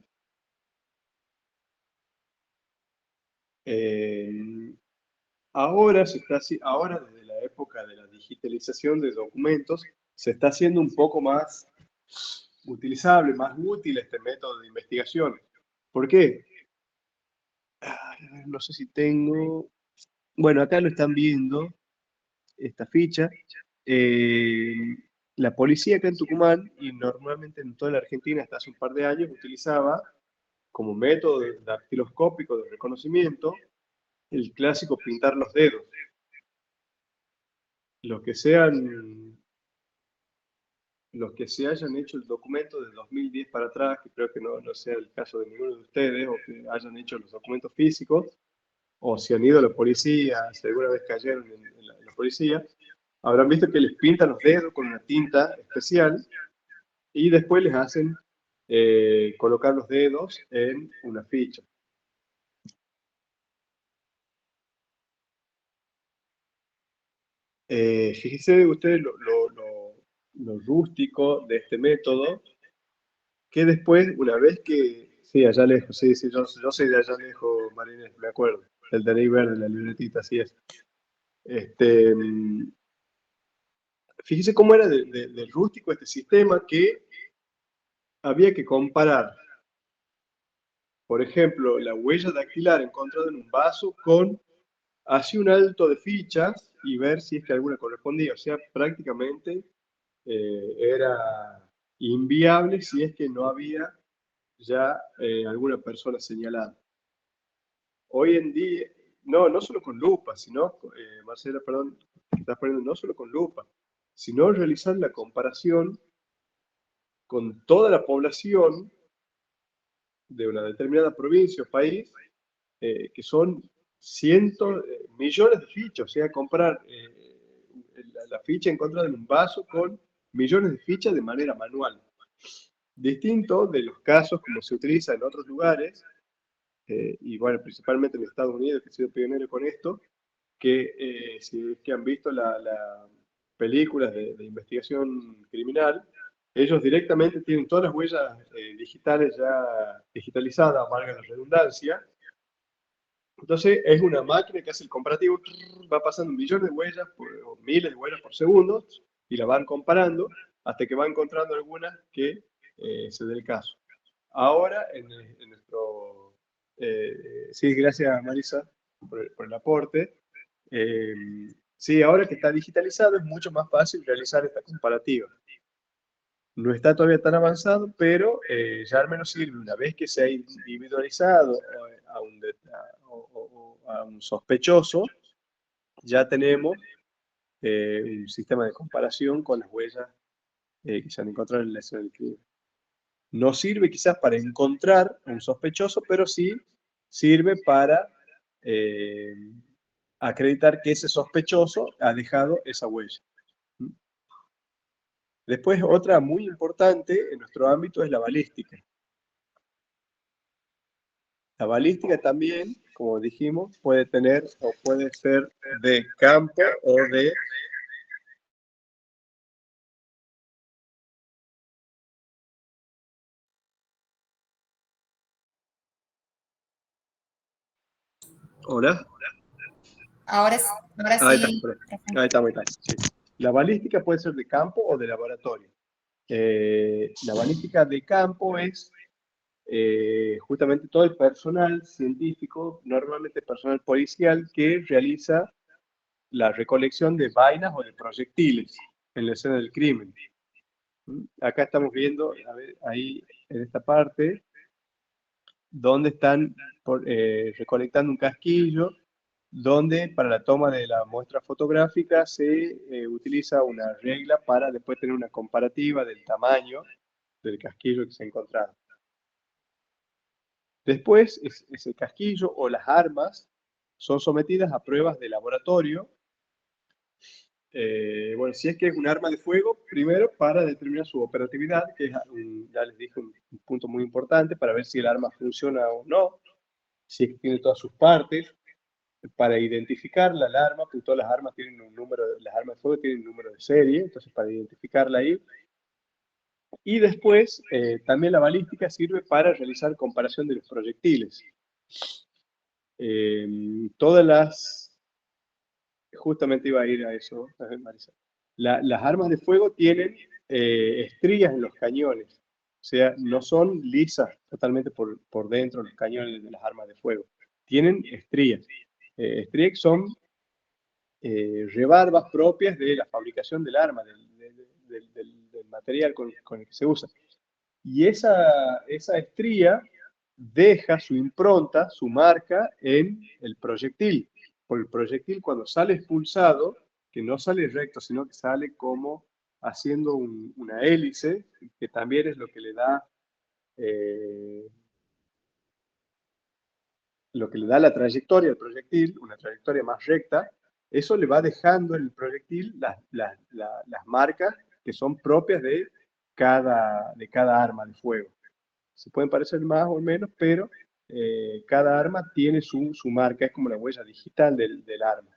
Ahora, desde la época de la digitalización de documentos, se está haciendo un poco más, utilizable, más útil este método de investigación. ¿Por qué? No sé si tengo... Bueno, acá lo están viendo, esta ficha. La policía acá en Tucumán, y normalmente en toda la Argentina hasta hace un par de años, utilizaba como método dactiloscópico de reconocimiento el clásico pintar los dedos. Los que se hayan hecho el documento de 2010 para atrás, que creo que no sea el caso de ninguno de ustedes, o que hayan hecho los documentos físicos, o si han ido a la policía, si alguna vez cayeron en la policía, habrán visto que les pintan los dedos con una tinta especial y después les hacen colocar los dedos en una ficha. Fíjense ustedes lo rústico de este método, que después, una vez que... Sí, allá lejos, sí, yo soy de allá lejos, Marínez, me acuerdo. El DNI verde, la libretita, así es. Fíjese cómo era de rústico este sistema, que había que comparar, por ejemplo, la huella dactilar encontrada en un vaso con así un alto de fichas y ver si es que alguna correspondía. O sea, prácticamente era inviable si es que no había ya alguna persona señalada. Hoy en día, no solo con lupa, sino, Marcela, perdón, estás poniendo no solo con lupa, sino realizar la comparación con toda la población de una determinada provincia o país, que son cientos, millones de fichas, o sea, comprar la ficha encontrada en un vaso con millones de fichas de manera manual. Distinto de los casos como se utiliza en otros lugares, y bueno, principalmente en Estados Unidos, que he sido pionero con esto, que si es que han visto las películas de investigación criminal, ellos directamente tienen todas las huellas digitales ya digitalizadas, valga la redundancia. Entonces es una máquina que hace el comparativo, va pasando millones de huellas o miles de huellas por segundo y la van comparando hasta que va encontrando algunas que se dé el caso. Ahora, en nuestro... sí, gracias Marisa por el aporte. Sí, ahora que está digitalizado es mucho más fácil realizar esta comparativa. No está todavía tan avanzado, pero ya al menos sirve. Una vez que se ha individualizado a un sospechoso, ya tenemos un sistema de comparación con las huellas que se han encontrado en la escena del crimen. No sirve quizás para encontrar a un sospechoso, pero sí sirve para acreditar que ese sospechoso ha dejado esa huella. Después, otra muy importante en nuestro ámbito es la balística. La balística también, como dijimos, puede tener o puede ser de campo o de... Hola. Ahora Ahí sí. está. Sí. La balística puede ser de campo o de laboratorio. La balística de campo es justamente todo el personal científico, normalmente personal policial, que realiza la recolección de vainas o de proyectiles en la escena del crimen. Acá estamos viendo, a ver, ahí en esta parte, donde están recolectando un casquillo, donde para la toma de la muestra fotográfica se utiliza una regla para después tener una comparativa del tamaño del casquillo que se ha encontrado. Después, ese casquillo o las armas son sometidas a pruebas de laboratorio. Bueno, si es que es un arma de fuego, primero para determinar su operatividad, que es, ya les dije, un punto muy importante para ver si el arma funciona o no, si es que tiene todas sus partes, para identificar la arma, porque todas las armas tienen un número, las armas de fuego tienen un número de serie, entonces para identificarla ahí. Y después, también la balística sirve para realizar comparación de los proyectiles. Todas las... Justamente iba a ir a eso, Marisa. Las armas de fuego tienen estrías en los cañones. sea, no son lisas totalmente por dentro los cañones de las armas de fuego. Tienen estrías. Estrías son rebarbas propias de la fabricación del arma, del material con el que se usa. Y esa estría deja su impronta, su marca en el proyectil. Porque el proyectil, cuando sale expulsado, que no sale recto, sino que sale como haciendo una hélice, que también es lo que le da la trayectoria al proyectil, una trayectoria más recta. Eso le va dejando en el proyectil las marcas que son propias de cada arma de fuego. Se pueden parecer más o menos, pero cada arma tiene su marca, es como la huella digital del arma.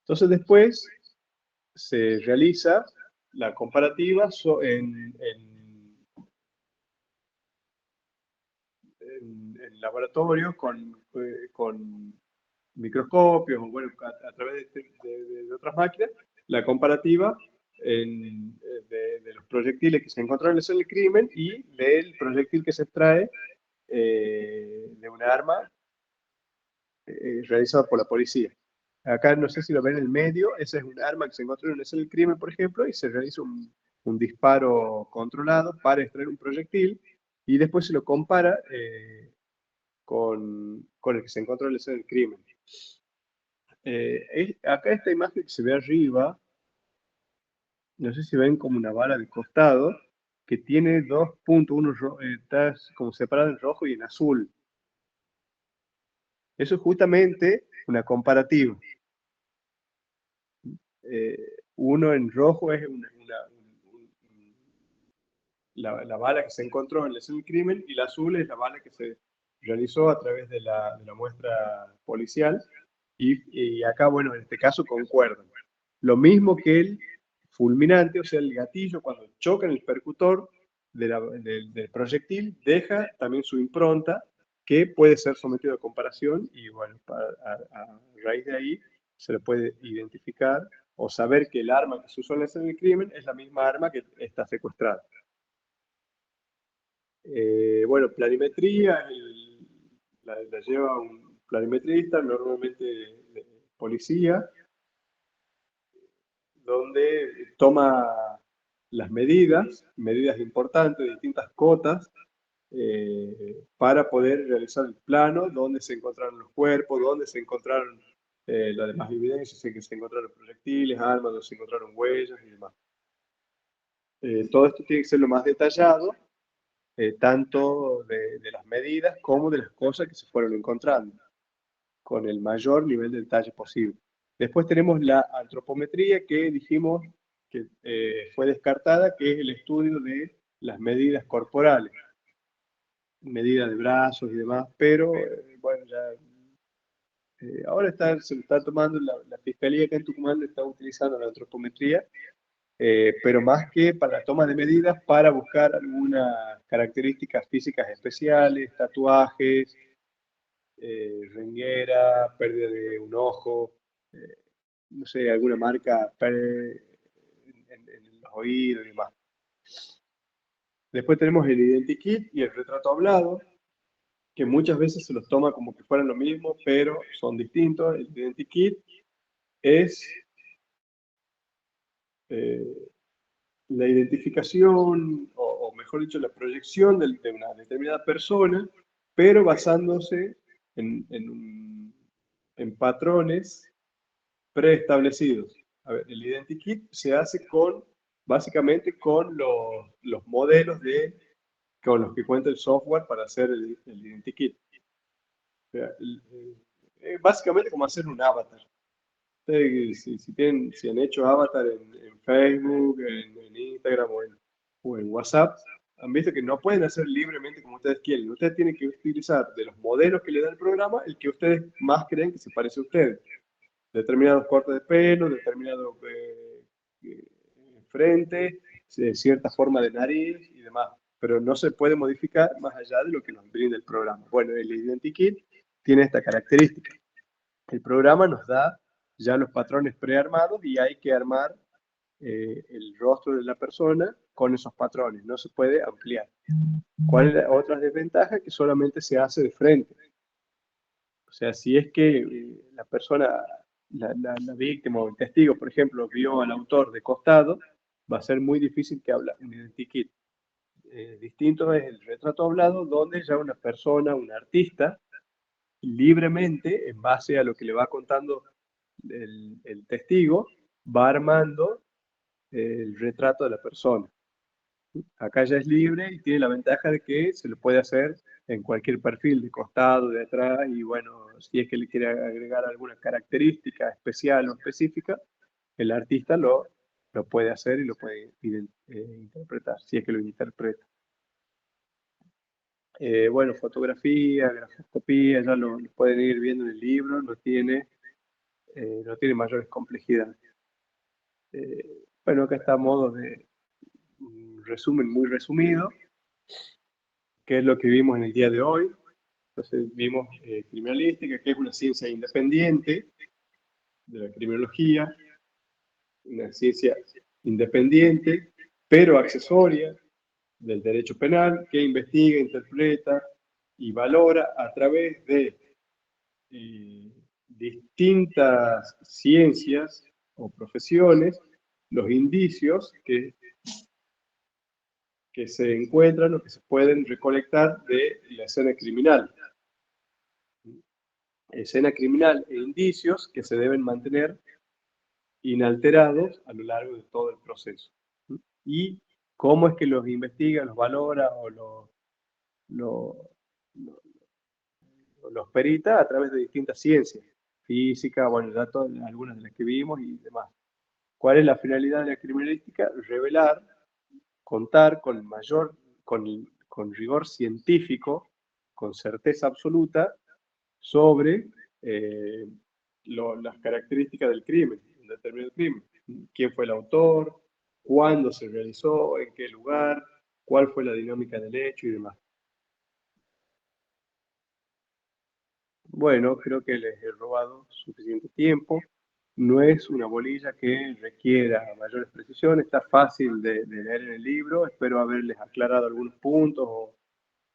Entonces después se realiza la comparativa en laboratorio con microscopios, o bueno, a través de otras máquinas, la comparativa de los proyectiles que se encontraron en la escena del crimen y del proyectil que se extrae de una arma realizada por la policía. Acá no sé si lo ven en el medio, esa es un arma que se encontró en la escena del crimen, por ejemplo, y se realiza un disparo controlado para extraer un proyectil, y después se lo compara con el que se encontró en la escena del crimen. Acá esta imagen que se ve arriba, no sé si ven como una bala de costado, que tiene dos puntos, uno está como separado en rojo y en azul. Eso es justamente una comparativa. Uno en rojo es la bala que se encontró en la escena del crimen, y la azul es la bala que se realizó a través de la muestra policial, y acá, bueno, en este caso concuerdan. Lo mismo que el fulminante, o sea, el gatillo, cuando choca en el percutor del proyectil, deja también su impronta, que puede ser sometido a comparación, y bueno, a raíz de ahí se le puede identificar o saber que el arma que se usó en la escena del crimen es la misma arma que está secuestrada. Bueno, planimetría, la lleva un planimetrista, normalmente policía, donde toma las medidas importantes de distintas cotas, para poder realizar el plano, donde se encontraron los cuerpos, donde se encontraron las demás evidencias, en que se encontraron proyectiles, armas, donde se encontraron huellas y demás. Todo esto tiene que ser lo más detallado, tanto de las medidas como de las cosas que se fueron encontrando, con el mayor nivel de detalle posible. Después tenemos la antropometría, que dijimos que fue descartada, que es el estudio de las medidas corporales, medidas de brazos y demás, pero bueno, ya ahora se lo está tomando la Fiscalía acá en Tucumán, está utilizando la antropometría, pero más que para la toma de medidas, para buscar algunas características físicas especiales, tatuajes, renguera, pérdida de un ojo, no sé, alguna marca en los oídos y demás. Después tenemos el identikit y el retrato hablado, que muchas veces se los toma como que fueran lo mismo, pero son distintos. El identikit es la identificación, o mejor dicho, la proyección de una determinada persona, pero basándose en patrones preestablecidos. A ver, el identikit se hace básicamente con los modelos con los que cuenta el software para hacer el identikit. O sea, básicamente como hacer un avatar. Ustedes, si han hecho avatar en Facebook, en Instagram o en WhatsApp, han visto que no pueden hacer libremente como ustedes quieren. Ustedes tienen que utilizar de los modelos que le da el programa el que ustedes más creen que se parece a ustedes. Determinados cortes de pelo, determinado frente, cierta forma de nariz y demás. Pero no se puede modificar más allá de lo que nos brinda el programa. Bueno, el identikit tiene esta característica. El programa nos da ya los patrones prearmados y hay que armar el rostro de la persona con esos patrones, no se puede ampliar. ¿Cuál es la otra desventaja? Que solamente se hace de frente. O sea, si es que la persona, la víctima o el testigo, por ejemplo, vio al autor de costado, va a ser muy difícil que habla un identikit. Distinto es el retrato hablado, donde ya una persona, un artista, libremente, en base a lo que le va contando el testigo, va armando el retrato de la persona. Acá ya es libre y tiene la ventaja de que se lo puede hacer en cualquier perfil, de costado, de atrás, y bueno, si es que le quiere agregar alguna característica especial o específica, el artista lo puede hacer y lo puede interpretar, si es que lo interpreta. Bueno, fotografía, grafoscopía, ya lo pueden ir viendo en el libro, no tiene mayores complejidades. Bueno, acá está a modo de un resumen muy resumido, que es lo que vimos en el día de hoy. Entonces vimos criminalística, que es una ciencia independiente de la criminología, una ciencia independiente, pero accesoria del derecho penal, que investiga, interpreta y valora a través de distintas ciencias o profesiones los indicios que se encuentran o que se pueden recolectar de la escena criminal. Escena criminal e indicios que se deben mantener inalterados a lo largo de todo el proceso. Y cómo es que los investiga, los valora o los perita a través de distintas ciencias, física, bueno, ya algunas de las que vimos y demás. ¿Cuál es la finalidad de la criminalística? Revelar, contar con rigor científico, con certeza absoluta, sobre las características del crimen, un determinado crimen. ¿Quién fue el autor? ¿Cuándo se realizó? ¿En qué lugar? ¿Cuál fue la dinámica del hecho? Y demás. Bueno, creo que les he robado suficiente tiempo. No es una bolilla que requiera mayores precisiones, está fácil de leer en el libro. Espero haberles aclarado algunos puntos, o,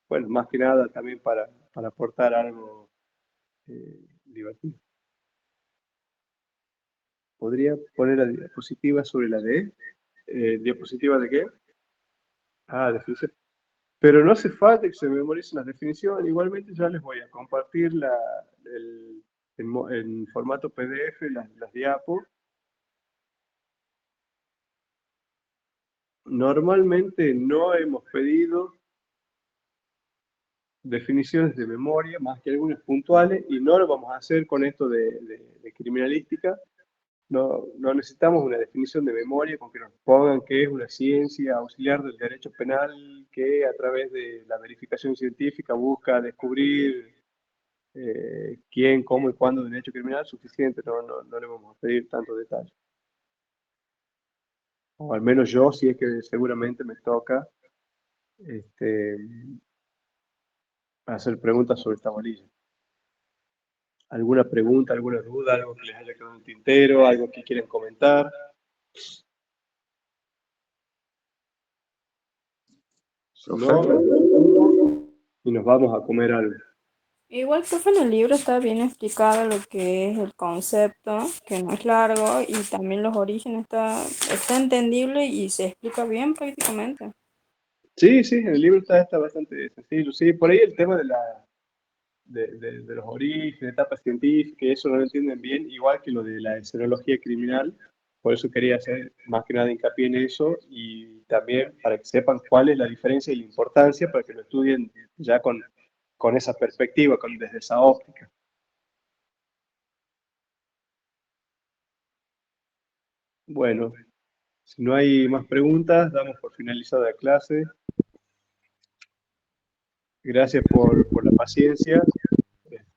bueno, más que nada también para aportar algo divertido. ¿Podría poner la diapositiva sobre la D? ¿Diapositiva de qué? Ah, definición. Pero no hace falta que se memoricen las definiciones. Igualmente ya les voy a compartir en formato PDF las diapos. Normalmente no hemos pedido definiciones de memoria, más que algunas puntuales, y no lo vamos a hacer con esto de criminalística. No necesitamos una definición de memoria con que nos pongan que es una ciencia auxiliar del derecho penal que a través de la verificación científica busca descubrir quién, cómo y cuándo del hecho criminal. Suficiente, no le vamos a pedir tanto detalle. O al menos yo, si es que seguramente me toca hacer preguntas sobre esta bolilla. ¿Alguna pregunta, alguna duda, algo que les haya quedado en el tintero, algo que quieren comentar? Si no, y nos vamos a comer algo. Igual, profe, en el libro está bien explicado lo que es el concepto, que no es largo, y también los orígenes está entendible y se explica bien prácticamente. Sí, en el libro está bastante sencillo. Sí, por ahí el tema de los orígenes, etapas científicas, eso no lo entienden bien, igual que lo de la escenología criminal. Por eso quería hacer más que nada hincapié en eso, y también para que sepan cuál es la diferencia y la importancia, para que lo estudien ya con esa perspectiva, desde esa óptica. Bueno, si no hay más preguntas, damos por finalizada la clase. Gracias por la paciencia.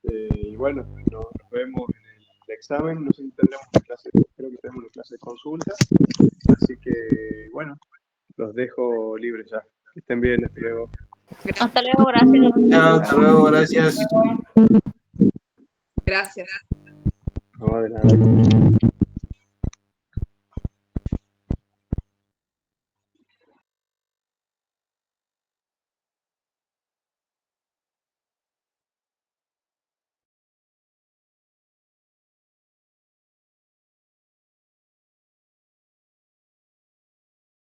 Y bueno, nos vemos en el examen. No sé si tendremos una clase, creo que tenemos una clase de consulta. Así que, bueno, los dejo libres ya. Que estén bien, hasta luego. Hasta luego, gracias. Hasta luego, gracias. Gracias. No, de nada.